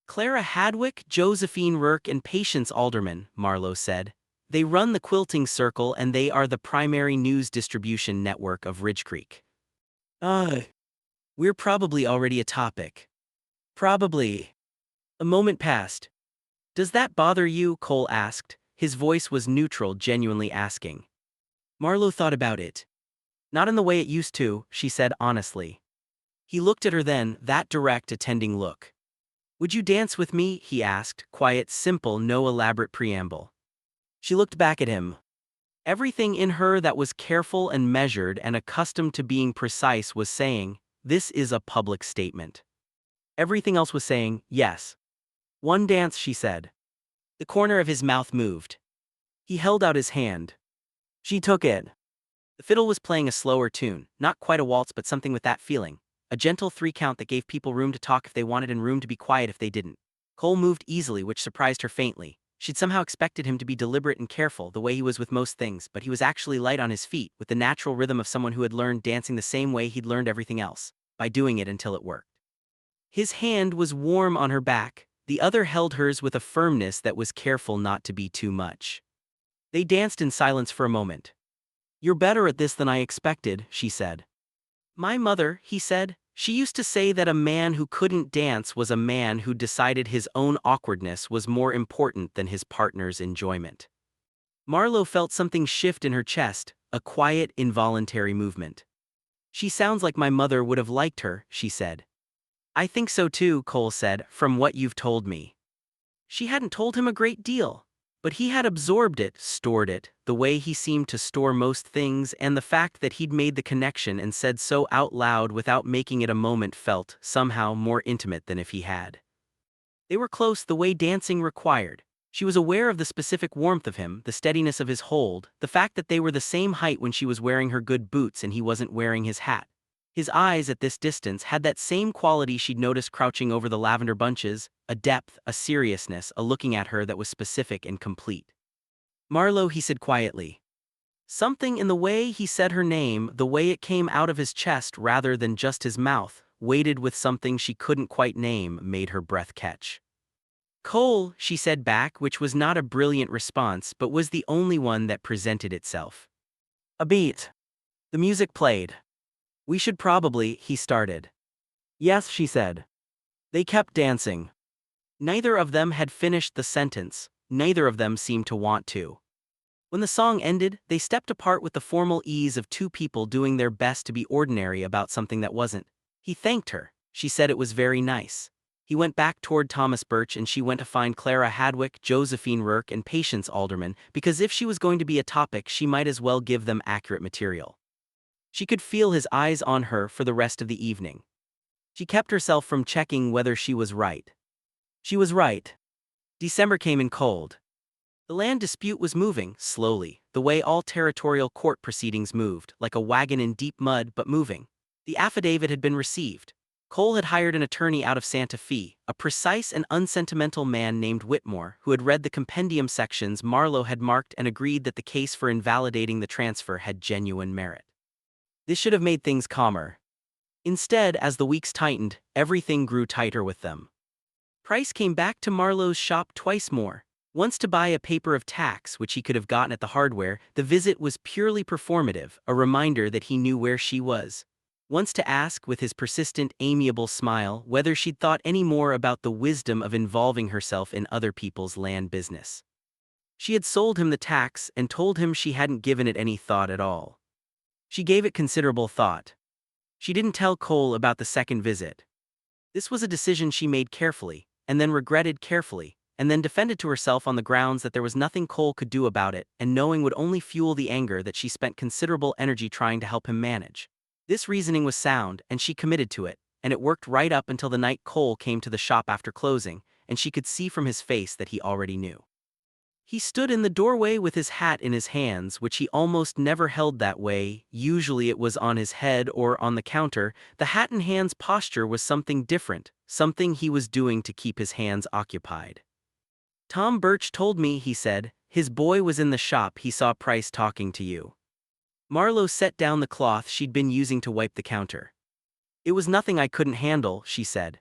Clara Hadwick, Josephine Rourke and Patience Alderman," Marlowe said. "They run the Quilting Circle and they are the primary news distribution network of Ridge Creek." We're probably already a topic." "Probably." A moment passed. Does that bother you? Cole asked. His voice was neutral, genuinely asking. Marlowe thought about it. Not in the way it used to, she said honestly. He looked at her then, that direct, attending look. Would you dance with me? He asked, quiet, simple, no elaborate preamble. She looked back at him. Everything in her that was careful and measured and accustomed to being precise was saying, this is a public statement. Everything else was saying, yes. One dance, she said. The corner of his mouth moved. He held out his hand. She took it. The fiddle was playing a slower tune, not quite a waltz but something with that feeling. A gentle 3-count that gave people room to talk if they wanted and room to be quiet if they didn't. Cole moved easily, which surprised her faintly. She'd somehow expected him to be deliberate and careful, the way he was with most things, but he was actually light on his feet, with the natural rhythm of someone who had learned dancing the same way he'd learned everything else, by doing it until it worked. His hand was warm on her back, the other held hers with a firmness that was careful not to be too much. They danced in silence for a moment. You're better at this than I expected, she said. My mother, he said, she used to say that a man who couldn't dance was a man who decided his own awkwardness was more important than his partner's enjoyment. Marlowe felt something shift in her chest, a quiet, involuntary movement. She sounds like my mother would have liked her, she said. I think so too, Cole said, from what you've told me. She hadn't told him a great deal. But he had absorbed it, stored it, the way he seemed to store most things, and the fact that he'd made the connection and said so out loud without making it a moment felt, somehow, more intimate than if he had. They were close the way dancing required. She was aware of the specific warmth of him, the steadiness of his hold, the fact that they were the same height when she was wearing her good boots and he wasn't wearing his hat. His eyes at this distance had that same quality she'd noticed crouching over the lavender bunches, a depth, a seriousness, a looking at her that was specific and complete. Marlowe, he said quietly. Something in the way he said her name, the way it came out of his chest rather than just his mouth, weighted with something she couldn't quite name, made her breath catch. Cole, she said back, which was not a brilliant response but was the only one that presented itself. A beat. The music played. We should probably, he started. Yes, she said. They kept dancing. Neither of them had finished the sentence, neither of them seemed to want to. When the song ended, they stepped apart with the formal ease of two people doing their best to be ordinary about something that wasn't. He thanked her. She said it was very nice. He went back toward Thomas Birch and she went to find Clara Hadwick, Josephine Rourke and Patience Alderman, because if she was going to be a topic she might as well give them accurate material. She could feel his eyes on her for the rest of the evening. She kept herself from checking whether she was right. She was right. December came in cold. The land dispute was moving, slowly, the way all territorial court proceedings moved, like a wagon in deep mud but moving. The affidavit had been received. Cole had hired an attorney out of Santa Fe, a precise and unsentimental man named Whitmore, who had read the compendium sections Marlowe had marked and agreed that the case for invalidating the transfer had genuine merit. This should have made things calmer. Instead, as the weeks tightened, everything grew tighter with them. Price came back to Marlowe's shop twice more. Once to buy a paper of tax, which he could have gotten at the hardware. The visit was purely performative, a reminder that he knew where she was. Once to ask, with his persistent, amiable smile, whether she'd thought any more about the wisdom of involving herself in other people's land business. She had sold him the tax and told him she hadn't given it any thought at all. She gave it considerable thought. She didn't tell Cole about the second visit. This was a decision she made carefully, and then regretted carefully, and then defended to herself on the grounds that there was nothing Cole could do about it, and knowing would only fuel the anger that she spent considerable energy trying to help him manage. This reasoning was sound, and she committed to it, and it worked right up until the night Cole came to the shop after closing, and she could see from his face that he already knew. He stood in the doorway with his hat in his hands, which he almost never held that way. Usually it was on his head or on the counter. The hat in hand's posture was something different, something he was doing to keep his hands occupied. Tom Birch told me, he said, his boy was in the shop. He saw Price talking to you. Marlowe set down the cloth she'd been using to wipe the counter. It was nothing I couldn't handle, she said.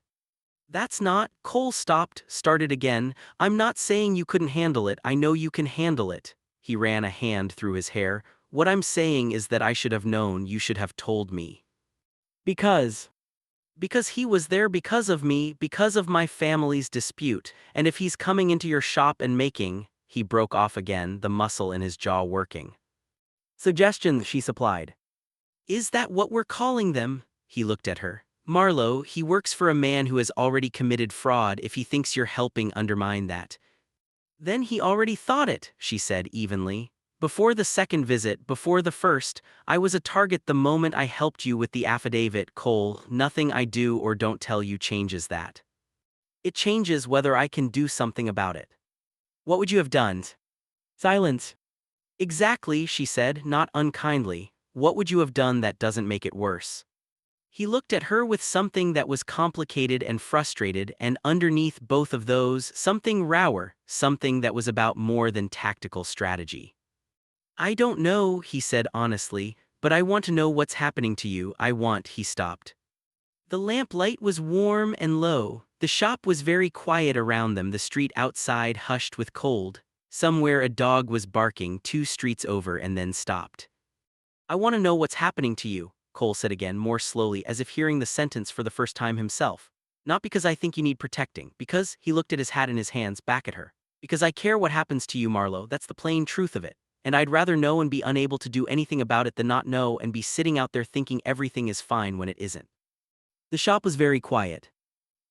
That's not, Cole stopped, started again. I'm not saying you couldn't handle it, I know you can handle it. He ran a hand through his hair. What I'm saying is that I should have known, you should have told me. Because Because he was there because of me, because of my family's dispute, and if he's coming into your shop and making, he broke off again, the muscle in his jaw working. Suggestions, she supplied. Is that what we're calling them? He looked at her. Marlowe, he works for a man who has already committed fraud if he thinks you're helping undermine that. Then he already thought it, she said evenly. Before the second visit, before the first, I was a target the moment I helped you with the affidavit, Cole. Nothing I do or don't tell you changes that. It changes whether I can do something about it. What would you have done? Silence. Exactly, she said, not unkindly. What would you have done that doesn't make it worse? He looked at her with something that was complicated and frustrated, and underneath both of those, something rower, something that was about more than tactical strategy. I don't know, he said honestly, but I want to know what's happening to you. He stopped. The lamplight was warm and low. The shop was very quiet around them, the street outside hushed with cold. Somewhere a dog was barking 2 streets over and then stopped. I want to know what's happening to you, Cole said again, more slowly, as if hearing the sentence for the first time himself. Not because I think you need protecting, because, he looked at his hat in his hands back at her. Because I care what happens to you, Marlowe, that's the plain truth of it. And I'd rather know and be unable to do anything about it than not know and be sitting out there thinking everything is fine when it isn't. The shop was very quiet.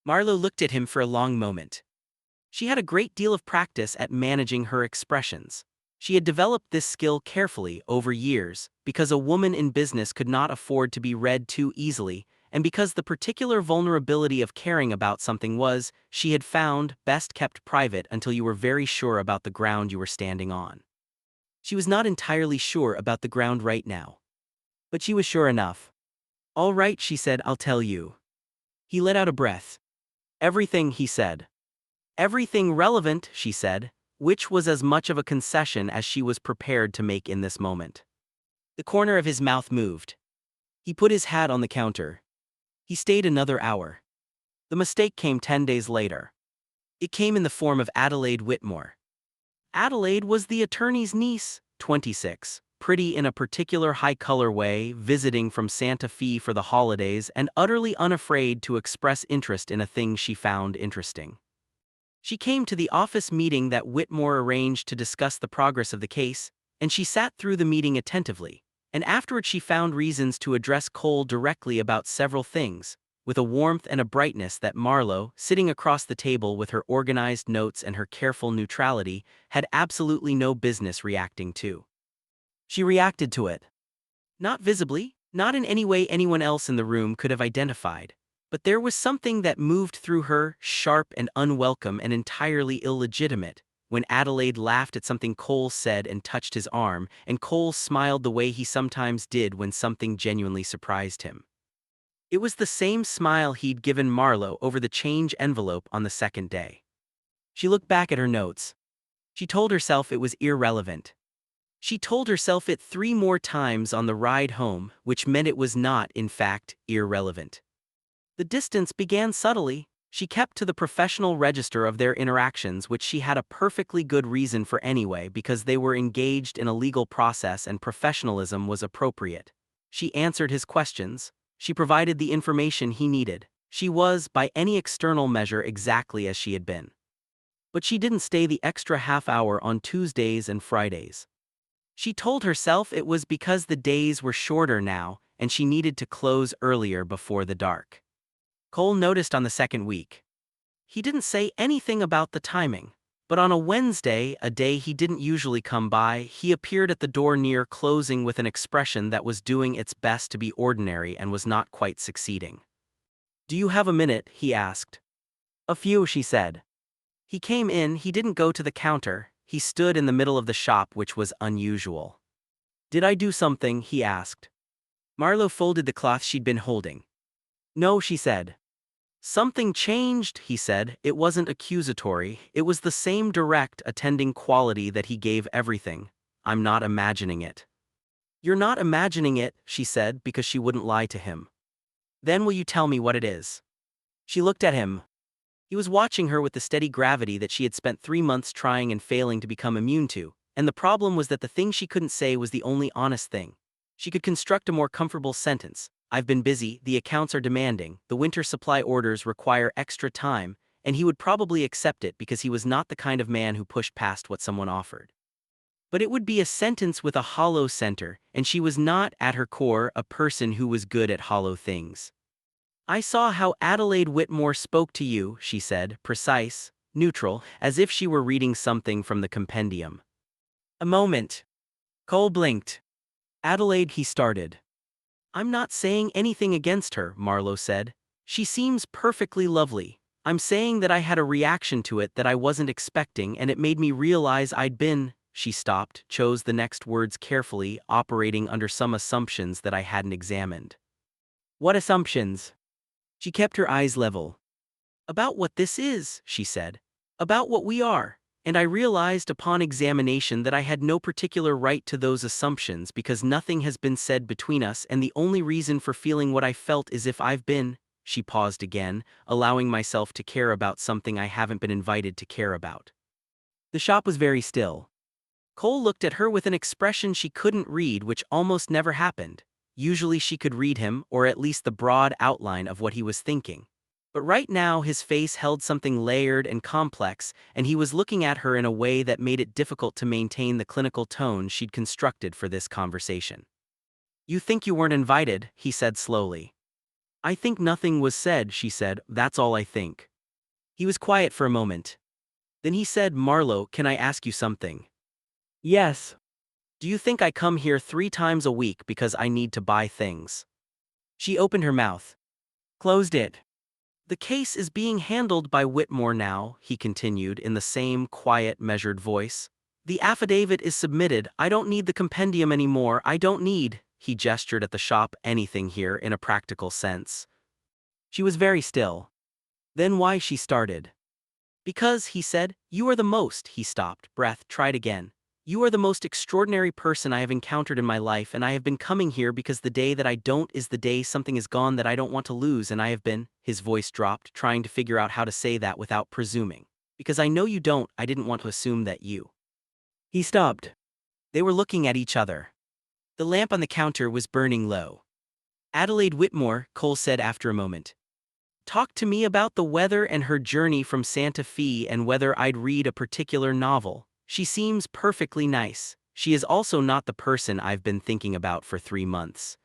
Marlowe looked at him for a long moment. She had a great deal of practice at managing her expressions. She had developed this skill carefully over years, because a woman in business could not afford to be read too easily, and because the particular vulnerability of caring about something was, she had found, best kept private until you were very sure about the ground you were standing on. She was not entirely sure about the ground right now. But she was sure enough. All right, she said, I'll tell you. He let out a breath. Everything, he said. Everything relevant, she said, which was as much of a concession as she was prepared to make in this moment. The corner of his mouth moved. He put his hat on the counter. He stayed another hour. The mistake came 10 days later. It came in the form of Adelaide Whitmore. Adelaide was the attorney's niece, 26, pretty in a particular high-color way, visiting from Santa Fe for the holidays and utterly unafraid to express interest in a thing she found interesting. She came to the office meeting that Whitmore arranged to discuss the progress of the case, and she sat through the meeting attentively, and afterward she found reasons to address Cole directly about several things, with a warmth and a brightness that Marlowe, sitting across the table with her organized notes and her careful neutrality, had absolutely no business reacting to. She reacted to it. Not visibly, not in any way anyone else in the room could have identified. But there was something that moved through her, sharp and unwelcome and entirely illegitimate, when Adelaide laughed at something Cole said and touched his arm, and Cole smiled the way he sometimes did when something genuinely surprised him. It was the same smile he'd given Marlowe over the change envelope on the second day. She looked back at her notes. She told herself it was irrelevant. She told herself it 3 more times on the ride home, which meant it was not, in fact, irrelevant. The distance began subtly. She kept to the professional register of their interactions, which she had a perfectly good reason for anyway, because they were engaged in a legal process and professionalism was appropriate. She answered his questions. She provided the information he needed. She was, by any external measure, exactly as she had been. But she didn't stay the extra half hour on Tuesdays and Fridays. She told herself it was because the days were shorter now, and she needed to close earlier before the dark. Cole noticed on the second week. He didn't say anything about the timing, but on a Wednesday, a day he didn't usually come by, he appeared at the door near closing with an expression that was doing its best to be ordinary and was not quite succeeding. Do you have a minute? He asked. A few, she said. He came in, he didn't go to the counter, he stood in the middle of the shop, which was unusual. Did I do something? He asked. Marlowe folded the cloth she'd been holding. No, she said. Something changed, he said. It wasn't accusatory, it was the same direct, attending quality that he gave everything. I'm not imagining it. You're not imagining it, she said, because she wouldn't lie to him. Then will you tell me what it is? She looked at him. He was watching her with the steady gravity that she had spent 3 months trying and failing to become immune to, and the problem was that the thing she couldn't say was the only honest thing. She could construct a more comfortable sentence. I've been busy, the accounts are demanding, the winter supply orders require extra time, and he would probably accept it because he was not the kind of man who pushed past what someone offered. But it would be a sentence with a hollow center, and she was not, at her core, a person who was good at hollow things. I saw how Adelaide Whitmore spoke to you, she said, precise, neutral, as if she were reading something from the compendium. A moment. Cole blinked. Adelaide, he started. I'm not saying anything against her, Marlowe said. She seems perfectly lovely. I'm saying that I had a reaction to it that I wasn't expecting, and it made me realize I'd been. She stopped, chose the next words carefully, operating under some assumptions that I hadn't examined. What assumptions? She kept her eyes level. About what this is, she said. About what we are. And I realized upon examination that I had no particular right to those assumptions because nothing has been said between us, and the only reason for feeling what I felt is if I've been. She paused again, allowing myself to care about something I haven't been invited to care about. The shop was very still. Cole looked at her with an expression she couldn't read, which almost never happened. Usually she could read him, or at least the broad outline of what he was thinking. But right now his face held something layered and complex, and he was looking at her in a way that made it difficult to maintain the clinical tone she'd constructed for this conversation. You think you weren't invited, he said slowly. I think nothing was said, she said, that's all I think. He was quiet for a moment. Then he said, Marlowe, can I ask you something? Yes. Do you think I come here 3 times a week because I need to buy things? She opened her mouth. Closed it. The case is being handled by Whitmore now, he continued in the same quiet, measured voice. The affidavit is submitted. I don't need the compendium anymore. I don't need, he gestured at the shop, anything here in a practical sense. She was very still. Then why she started. Because, he said, you are the most, he stopped, breath, tried again. You are the most extraordinary person I have encountered in my life, and I have been coming here because the day that I don't is the day something is gone that I don't want to lose, and I have been, his voice dropped, trying to figure out how to say that without presuming. Because I know you don't, I didn't want to assume that you. He stopped. They were looking at each other. The lamp on the counter was burning low. Adelaide Whitmore, Cole said after a moment. Talk to me about the weather and her journey from Santa Fe and whether I'd read a particular novel. She seems perfectly nice. She is also not the person I've been thinking about for 3 months.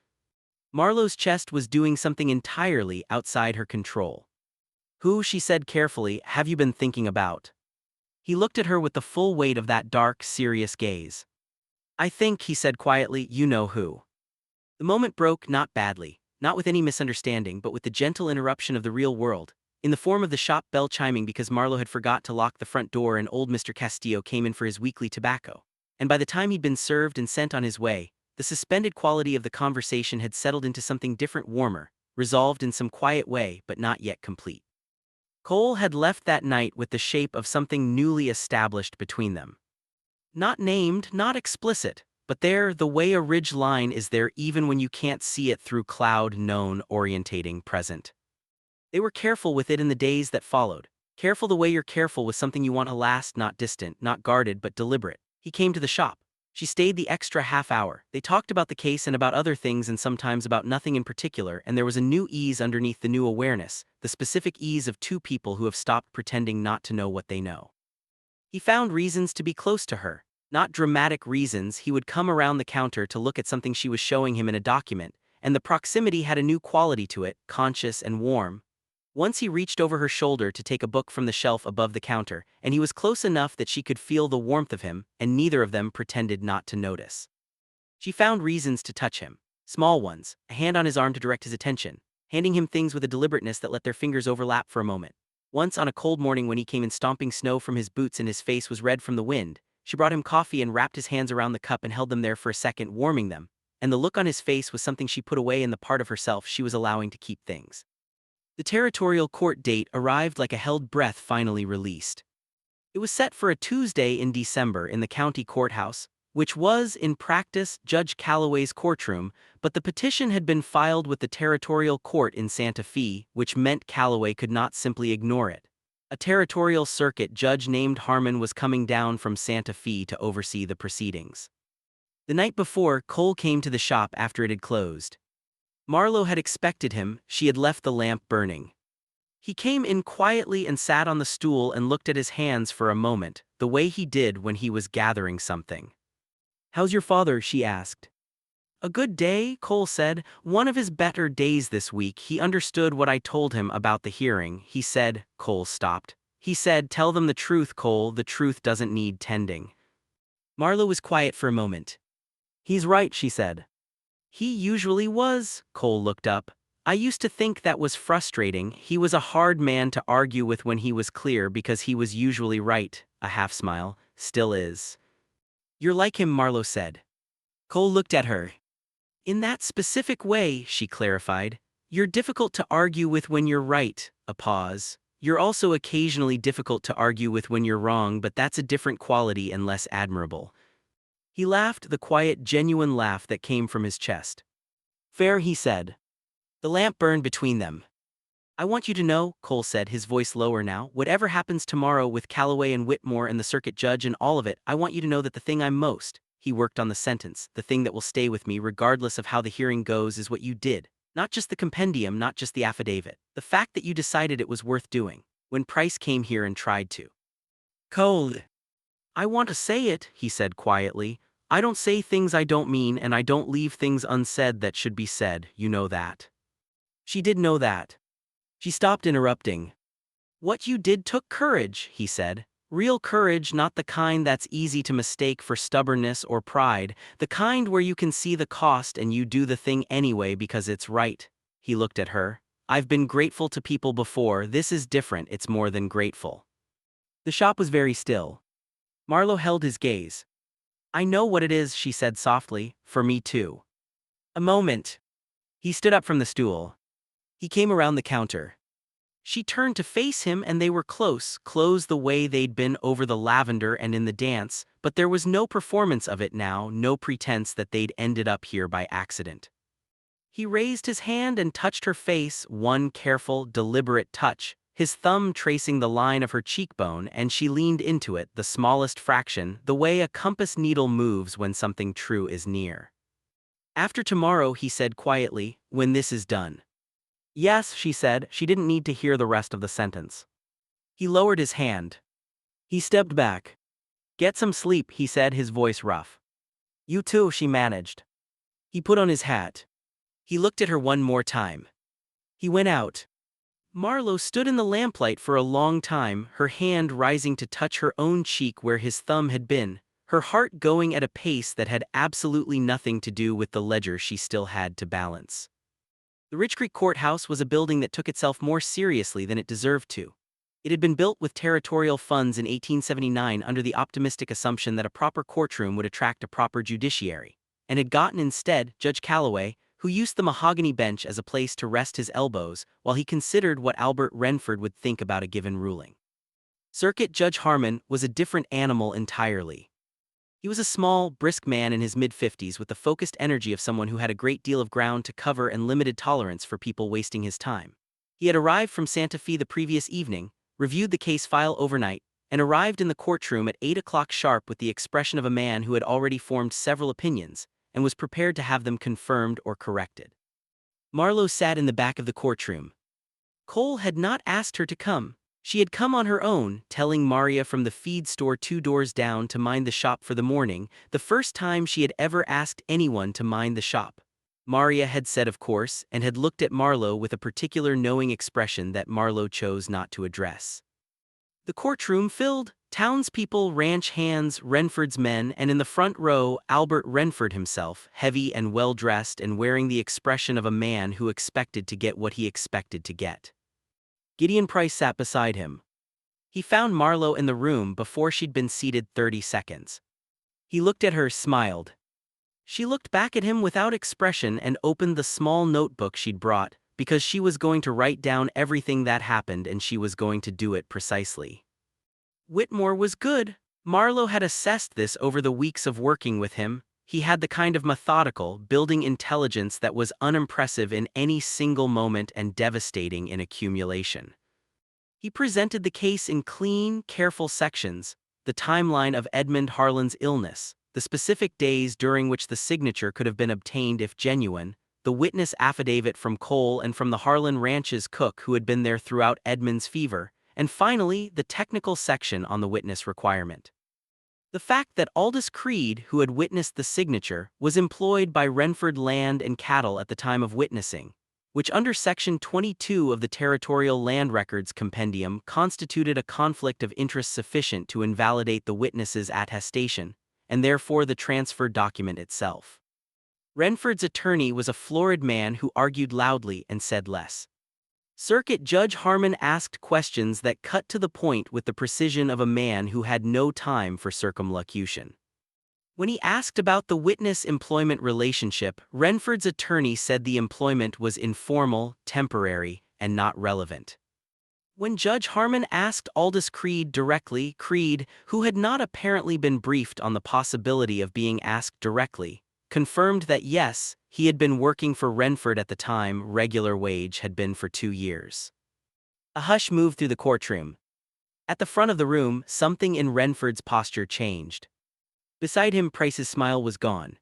Marlowe's chest was doing something entirely outside her control. Who, she said carefully, have you been thinking about? He looked at her with the full weight of that dark, serious gaze. I think, he said quietly, you know who. The moment broke, not badly, not with any misunderstanding, but with the gentle interruption of the real world, in the form of the shop bell chiming because Marlowe had forgot to lock the front door and old Mr. Castillo came in for his weekly tobacco. And by the time he'd been served and sent on his way, the suspended quality of the conversation had settled into something different, warmer, resolved in some quiet way, but not yet complete. Cole had left that night with the shape of something newly established between them. Not named, not explicit, but there, the way a ridge line is there even when you can't see it through cloud known orientating present. They were careful with it in the days that followed, careful the way you're careful with something you want to last, not distant, not guarded but deliberate. He came to the shop. She stayed the extra half hour. They talked about the case and about other things and sometimes about nothing in particular, and there was a new ease underneath the new awareness, the specific ease of 2 people who have stopped pretending not to know what they know. He found reasons to be close to her. Not dramatic reasons. He would come around the counter to look at something she was showing him in a document, and the proximity had a new quality to it, conscious and warm. Once he reached over her shoulder to take a book from the shelf above the counter, and he was close enough that she could feel the warmth of him, and neither of them pretended not to notice. She found reasons to touch him, small ones, a hand on his arm to direct his attention, handing him things with a deliberateness that let their fingers overlap for a moment. Once on a cold morning when he came in stomping snow from his boots and his face was red from the wind, she brought him coffee and wrapped his hands around the cup and held them there for a second, warming them, and the look on his face was something she put away in the part of herself she was allowing to keep things. The territorial court date arrived like a held breath finally released. It was set for a Tuesday in December in the county courthouse, which was, in practice, Judge Calloway's courtroom, but the petition had been filed with the territorial court in Santa Fe, which meant Calloway could not simply ignore it. A territorial circuit judge named Harmon was coming down from Santa Fe to oversee the proceedings. The night before, Cole came to the shop after it had closed. Marlowe had expected him, she had left the lamp burning. He came in quietly and sat on the stool and looked at his hands for a moment, the way he did when he was gathering something. "How's your father?" she asked. "A good day," Cole said. "One of his better days this week. He understood what I told him about the hearing." He said. Cole stopped. He said, "Tell them the truth, Cole. The truth doesn't need tending." Marlowe was quiet for a moment. "He's right," she said. "He usually was." Cole looked up. "I used to think that was frustrating. He was a hard man to argue with when he was clear because he was usually right." A half smile. "Still is." "You're like him," Marlowe said. Cole looked at her. "In that specific way," she clarified. "You're difficult to argue with when you're right." A pause. "You're also occasionally difficult to argue with when you're wrong, but that's a different quality and less admirable." He laughed, the quiet, genuine laugh that came from his chest. "Fair," he said. The lamp burned between them. "I want you to know," Cole said, his voice lower now, "whatever happens tomorrow with Calloway and Whitmore and the circuit judge and all of it, I want you to know that the thing I'm most," he worked on the sentence, "the thing that will stay with me regardless of how the hearing goes is what you did. Not just the compendium, not just the affidavit. The fact that you decided it was worth doing, when Price came here and tried to." "Cole, I want to say it," he said quietly. "I don't say things I don't mean, and I don't leave things unsaid that should be said, you know that." She did know that. She stopped interrupting. "What you did took courage," he said. "Real courage, not the kind that's easy to mistake for stubbornness or pride, the kind where you can see the cost and you do the thing anyway because it's right." He looked at her. "I've been grateful to people before, this is different, it's more than grateful." The shop was very still. Marlowe held his gaze. "I know what it is," she said softly, "for me too." A moment. He stood up from the stool. He came around the counter. She turned to face him and they were close the way they'd been over the lavender and in the dance, but there was no performance of it now, no pretense that they'd ended up here by accident. He raised his hand and touched her face, one careful, deliberate touch, his thumb tracing the line of her cheekbone, and she leaned into it, the smallest fraction, the way a compass needle moves when something true is near. "After tomorrow," he said quietly, "when this is done." "Yes," she said. She didn't need to hear the rest of the sentence. He lowered his hand. He stepped back. "Get some sleep," he said, his voice rough. "You too," she managed. He put on his hat. He looked at her one more time. He went out. Marlowe stood in the lamplight for a long time, her hand rising to touch her own cheek where his thumb had been, her heart going at a pace that had absolutely nothing to do with the ledger she still had to balance. The Rich Creek Courthouse was a building that took itself more seriously than it deserved to. It had been built with territorial funds in 1879 under the optimistic assumption that a proper courtroom would attract a proper judiciary, and had gotten instead Judge Calloway, who used the mahogany bench as a place to rest his elbows while he considered what Albert Renford would think about a given ruling. Circuit Judge Harmon was a different animal entirely. He was a small, brisk man in his mid-50s with the focused energy of someone who had a great deal of ground to cover and limited tolerance for people wasting his time. He had arrived from Santa Fe the previous evening, reviewed the case file overnight, and arrived in the courtroom at 8 o'clock sharp with the expression of a man who had already formed several opinions and was prepared to have them confirmed or corrected. Marlowe sat in the back of the courtroom. Cole had not asked her to come. She had come on her own, telling Maria from the feed store 2 doors down to mind the shop for the morning, the first time she had ever asked anyone to mind the shop. Maria had said of course, and had looked at Marlowe with a particular knowing expression that Marlowe chose not to address. The courtroom filled, townspeople, ranch hands, Renford's men, and in the front row, Albert Renford himself, heavy and well-dressed and wearing the expression of a man who expected to get what he expected to get. Gideon Price sat beside him. He found Marlowe in the room before she'd been seated 30 seconds. He looked at her, smiled. She looked back at him without expression and opened the small notebook she'd brought, because she was going to write down everything that happened and she was going to do it precisely. Whitmore was good. Marlowe had assessed this over the weeks of working with him. He had the kind of methodical, building intelligence that was unimpressive in any single moment and devastating in accumulation. He presented the case in clean, careful sections, the timeline of Edmund Harlan's illness, the specific days during which the signature could have been obtained if genuine, the witness affidavit from Cole and from the Harlan Ranch's cook who had been there throughout Edmund's fever, and finally, the technical section on the witness requirement. The fact that Aldous Creed, who had witnessed the signature, was employed by Renford Land and Cattle at the time of witnessing, which under Section 22 of the Territorial Land Records Compendium constituted a conflict of interest sufficient to invalidate the witness's attestation, and therefore the transfer document itself. Renford's attorney was a florid man who argued loudly and said less. Circuit Judge Harmon asked questions that cut to the point with the precision of a man who had no time for circumlocution. When he asked about the witness-employment relationship, Renford's attorney said the employment was informal, temporary, and not relevant. When Judge Harmon asked Aldous Creed directly, Creed, who had not apparently been briefed on the possibility of being asked directly, confirmed that yes, he had been working for Renford at the time regular wage had been for 2 years. A hush moved through the courtroom. At the front of the room, something in Renford's posture changed. Beside him, Price's smile was gone.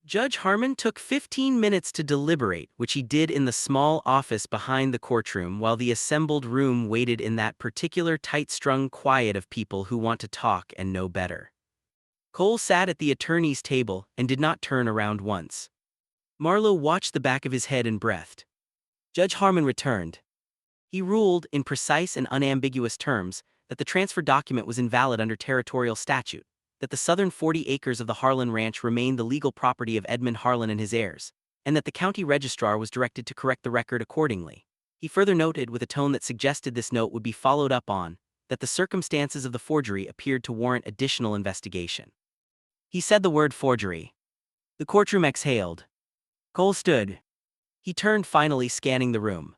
Judge Harmon took 15 minutes to deliberate, which he did in the small office behind the courtroom while the assembled room waited in that particular tight-strung quiet of people who want to talk and know better. Cole sat at the attorney's table and did not turn around once. Marlowe watched the back of his head and breathed. Judge Harmon returned. He ruled, in precise and unambiguous terms, that the transfer document was invalid under territorial statute, that the southern 40 acres of the Harlan Ranch remained the legal property of Edmund Harlan and his heirs, and that the county registrar was directed to correct the record accordingly. He further noted, with a tone that suggested this note would be followed up on, that the circumstances of the forgery appeared to warrant additional investigation. He said the word forgery. The courtroom exhaled. Cole stood. He turned, finally scanning the room.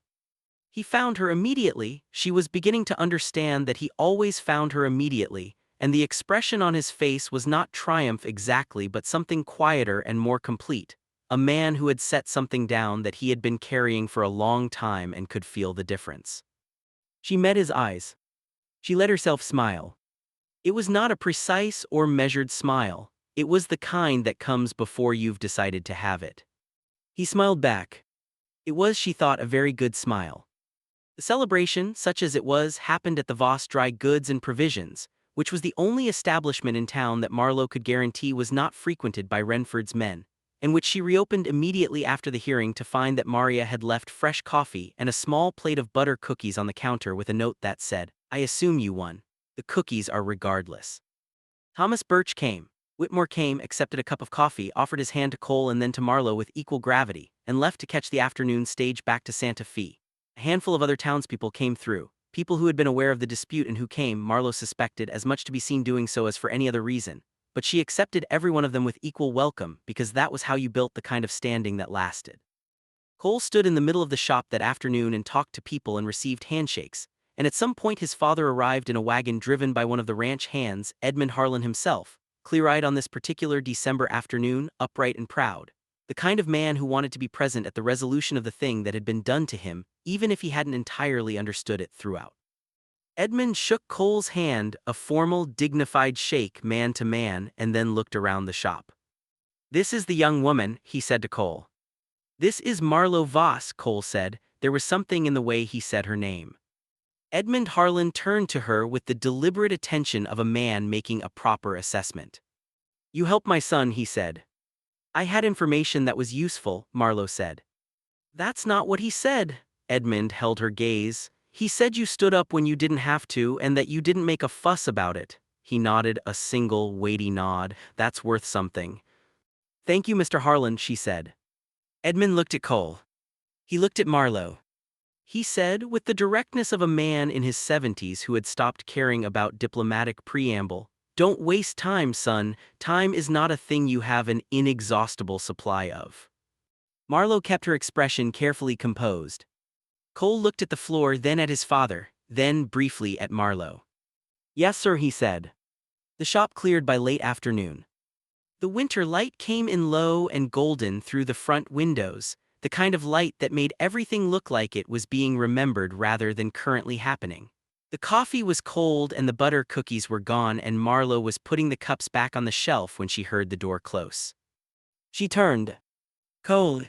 He found her immediately. She was beginning to understand that he always found her immediately, and the expression on his face was not triumph exactly but something quieter and more complete, a man who had set something down that he had been carrying for a long time and could feel the difference. She met his eyes. She let herself smile. It was not a precise or measured smile. It was the kind that comes before you've decided to have it. He smiled back. It was, she thought, a very good smile. The celebration, such as it was, happened at the Voss Dry Goods and Provisions, which was the only establishment in town that Marlowe could guarantee was not frequented by Renford's men, and which she reopened immediately after the hearing to find that Maria had left fresh coffee and a small plate of butter cookies on the counter with a note that said, "I assume you won. The cookies are regardless." Thomas Birch came. Whitmore came, accepted a cup of coffee, offered his hand to Cole and then to Marlowe with equal gravity, and left to catch the afternoon stage back to Santa Fe. A handful of other townspeople came through, people who had been aware of the dispute and who came, Marlowe suspected, as much to be seen doing so as for any other reason, but she accepted every one of them with equal welcome because that was how you built the kind of standing that lasted. Cole stood in the middle of the shop that afternoon and talked to people and received handshakes, and at some point his father arrived in a wagon driven by one of the ranch hands, Edmund Harlan himself, clear-eyed on this particular December afternoon, upright and proud, the kind of man who wanted to be present at the resolution of the thing that had been done to him, even if he hadn't entirely understood it throughout. Edmund shook Cole's hand, a formal, dignified shake man to man, and then looked around the shop. "This is the young woman," he said to Cole. "This is Marlowe Voss," Cole said. There was something in the way he said her name. Edmund Harlan turned to her with the deliberate attention of a man making a proper assessment. "You helped my son," he said. "I had information that was useful," Marlowe said. "That's not what he said." Edmund held her gaze. "He said you stood up when you didn't have to and that you didn't make a fuss about it." He nodded, a single, weighty nod. "That's worth something." "Thank you, Mr. Harlan," she said. Edmund looked at Cole. He looked at Marlowe. He said, with the directness of a man in his 70s who had stopped caring about diplomatic preamble, "Don't waste time, son. Time is not a thing you have an inexhaustible supply of." Marlowe kept her expression carefully composed. Cole looked at the floor, then at his father, then briefly at Marlowe. "Yes, sir," he said. The shop cleared by late afternoon. The winter light came in low and golden through the front windows, the kind of light that made everything look like it was being remembered rather than currently happening. The coffee was cold and the butter cookies were gone, and Marlowe was putting the cups back on the shelf when she heard the door close. She turned. "Cole."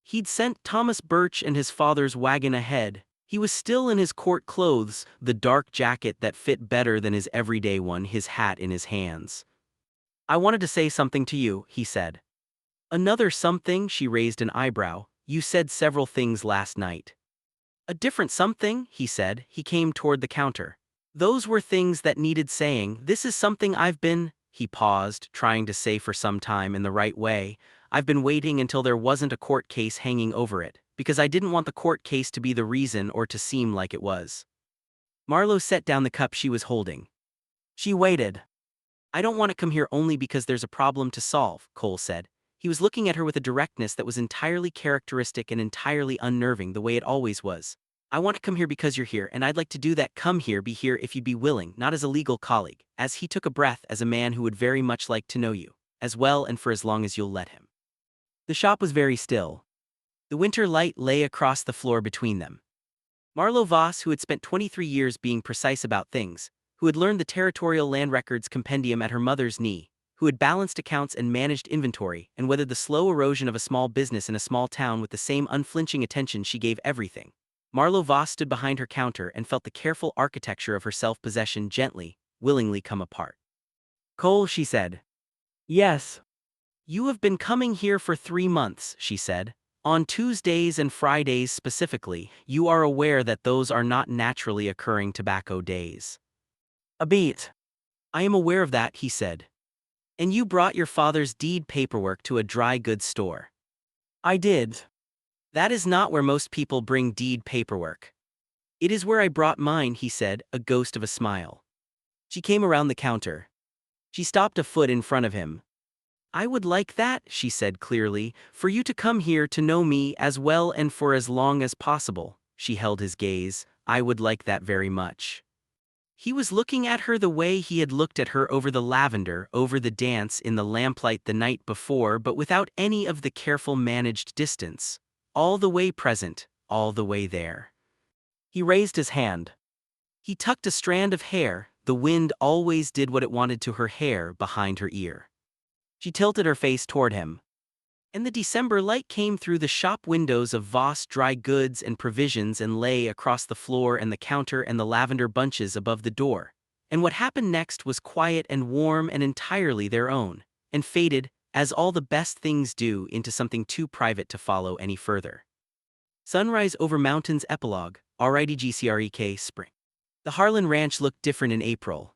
He'd sent Thomas Birch and his father's wagon ahead. He was still in his court clothes, the dark jacket that fit better than his everyday one, his hat in his hands. "I wanted to say something to you," he said. "Another something?" She raised an eyebrow. "You said several things last night." "A different something," he said. He came toward the counter. "Those were things that needed saying. This is something I've been—" He paused, trying to say for some time in the right way. "I've been waiting until there wasn't a court case hanging over it, because I didn't want the court case to be the reason or to seem like it was." Marlowe set down the cup she was holding. She waited. "I don't want to come here only because there's a problem to solve," Cole said. He was looking at her with a directness that was entirely characteristic and entirely unnerving, the way it always was. "I want to come here because you're here, and I'd like to do that. Come here, be here if you'd be willing, not as a legal colleague," as he took a breath, "as a man who would very much like to know you, as well and for as long as you'll let him." The shop was very still. The winter light lay across the floor between them. Marlowe Voss, who had spent 23 years being precise about things, who had learned the territorial land records compendium at her mother's knee, who had balanced accounts and managed inventory, and weathered the slow erosion of a small business in a small town with the same unflinching attention she gave everything. Marlowe Voss stood behind her counter and felt the careful architecture of her self-possession gently, willingly come apart. "Cole," she said. "Yes." "You have been coming here for 3 months," she said. "On Tuesdays and Fridays specifically. You are aware that those are not naturally occurring tobacco days." "A beat." "I am aware of that," he said. "And you brought your father's deed paperwork to a dry goods store." "I did." "That is not where most people bring deed paperwork." "It is where I brought mine," he said, a ghost of a smile. She came around the counter. She stopped a foot in front of him. "I would like that," she said clearly, "for you to come here to know me as well and for as long as possible." She held his gaze. "I would like that very much." He was looking at her the way he had looked at her over the lavender, over the dance in the lamplight the night before, but without any of the careful managed distance. All the way present, all the way there. He raised his hand. He tucked a strand of hair, the wind always did what it wanted to her hair, behind her ear. She tilted her face toward him. And the December light came through the shop windows of Voss Dry Goods and Provisions and lay across the floor and the counter and the lavender bunches above the door. And what happened next was quiet and warm and entirely their own, and faded, as all the best things do, into something too private to follow any further. Sunrise over Mountains Epilogue, RIDGCREK Spring. The Harlan Ranch looked different in April.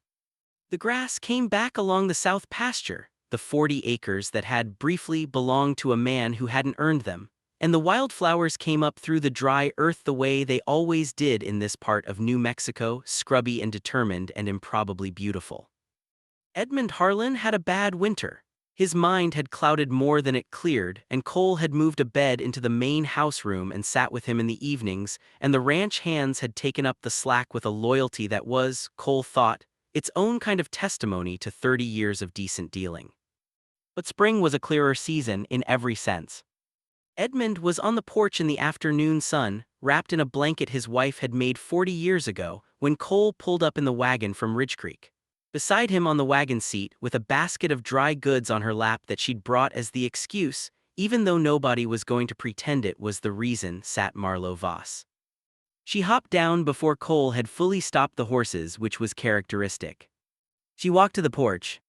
The grass came back along the south pasture, the 40 acres that had briefly belonged to a man who hadn't earned them, and the wildflowers came up through the dry earth the way they always did in this part of New Mexico, scrubby and determined and improbably beautiful. Edmund Harlan had a bad winter. His mind had clouded more than it cleared, and Cole had moved a bed into the main house room and sat with him in the evenings, and the ranch hands had taken up the slack with a loyalty that was, Cole thought, its own kind of testimony to 30 years of decent dealing. But spring was a clearer season in every sense. Edmund was on the porch in the afternoon sun, wrapped in a blanket his wife had made 40 years ago, when Cole pulled up in the wagon from Ridge Creek. Beside him on the wagon seat, with a basket of dry goods on her lap that she'd brought as the excuse, even though nobody was going to pretend it was the reason, sat Marlowe Voss. She hopped down before Cole had fully stopped the horses, which was characteristic. She walked to the porch.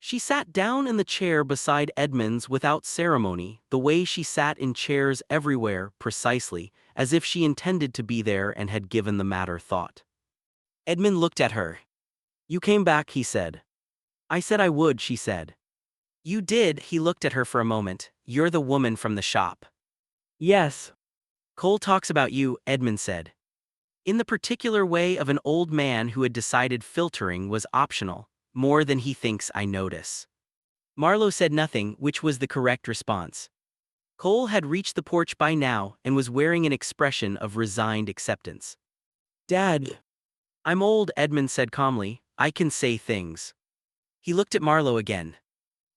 She sat down in the chair beside Edmund's without ceremony, the way she sat in chairs everywhere, precisely, as if she intended to be there and had given the matter thought. Edmund looked at her. "You came back," he said. "I said I would," she said. "You did," he looked at her for a moment. "You're the woman from the shop." "Yes." "Cole talks about you," Edmund said. In the particular way of an old man who had decided filtering was optional. "More than he thinks, I notice." Marlowe said nothing, which was the correct response. Cole had reached the porch by now and was wearing an expression of resigned acceptance. "Dad." "I'm old," Edmund said calmly. "I can say things." He looked at Marlowe again.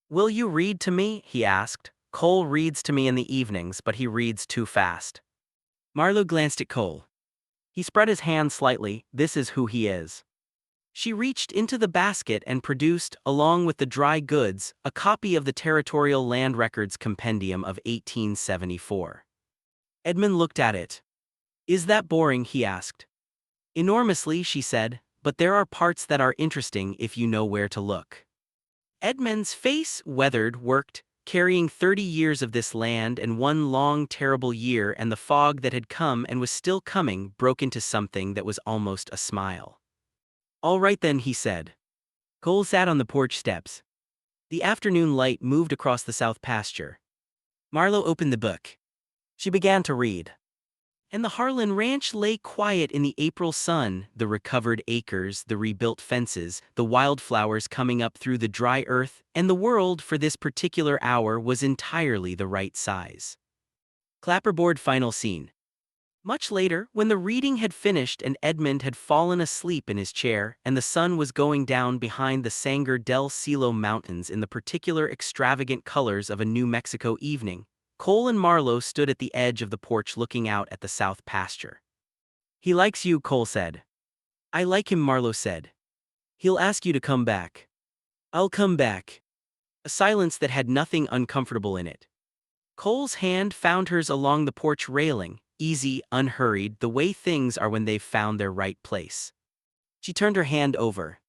"Will you read to me?" he asked. "Cole reads to me in the evenings, but he reads too fast." Marlowe glanced at Cole. He spread his hand slightly. "This is who he is." She reached into the basket and produced, along with the dry goods, a copy of the Territorial Land Records Compendium of 1874. Edmund looked at it. Is that boring? He asked. Enormously, she said, but there are parts that are interesting if you know where to look. Edmund's face weathered, worked, carrying 30 years of this land and one long terrible year, and the fog that had come and was still coming broke into something that was almost a smile. All right then, he said. Cole sat on the porch steps. The afternoon light moved across the south pasture. Marlo opened the book. She began to read. And the Harlan Ranch lay quiet in the April sun, the recovered acres, the rebuilt fences, the wildflowers coming up through the dry earth, and the world for this particular hour was entirely the right size. Clapperboard final scene. Much later, when the reading had finished and Edmund had fallen asleep in his chair and the sun was going down behind the Sanger del Cielo Mountains in the particular extravagant colors of a New Mexico evening, Cole and Marlo stood at the edge of the porch looking out at the south pasture. He likes you, Cole said. I like him, Marlo said. He'll ask you to come back. I'll come back. A silence that had nothing uncomfortable in it. Cole's hand found hers along the porch railing, easy, unhurried, the way things are when they've found their right place. She turned her hand over.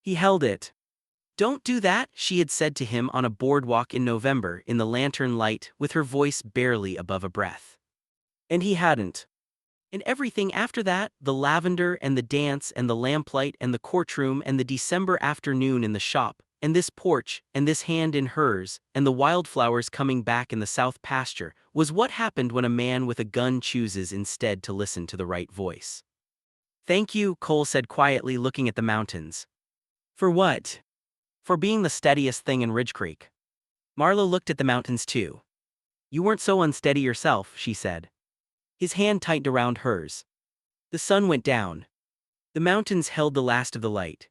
He held it. Don't do that, she had said to him on a boardwalk in November in the lantern light with her voice barely above a breath. And he hadn't. And everything after that, the lavender and the dance and the lamplight and the courtroom and the December afternoon in the shop, and this porch and this hand in hers, and the wildflowers coming back in the south pasture, was what happened when a man with a gun chooses instead to listen to the right voice. Thank you, Cole said quietly, looking at the mountains. For what? For being the steadiest thing in Ridge Creek. Marlo looked at the mountains too. You weren't so unsteady yourself, she said. His hand tightened around hers. The sun went down. The mountains held the last of the light.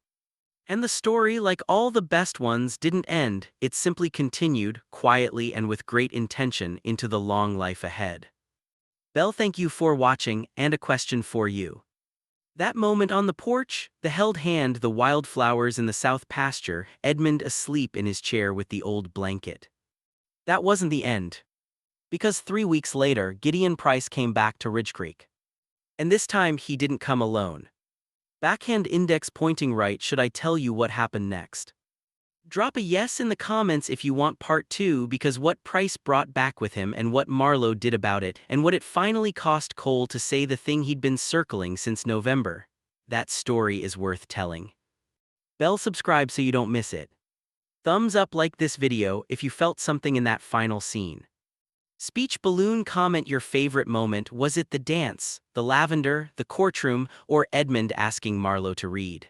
And the story, like all the best ones, didn't end, it simply continued, quietly and with great intention, into the long life ahead. Belle, thank you for watching, and a question for you. That moment on the porch, the held hand, the wildflowers in the south pasture, Edmund asleep in his chair with the old blanket. That wasn't the end. Because 3 weeks later, Gideon Price came back to Ridge Creek. And this time he didn't come alone. Backhand index pointing right. Should I tell you what happened next? Drop a yes in the comments if you want part 2, because what Price brought back with him and what Marlo did about it and what it finally cost Cole to say the thing he'd been circling since November. That story is worth telling. Bell, subscribe so you don't miss it. Thumbs up, like this video if you felt something in that final scene. Speech balloon, comment your favorite moment. Was it the dance, the lavender, the courtroom, or Edmund asking Marlo to read?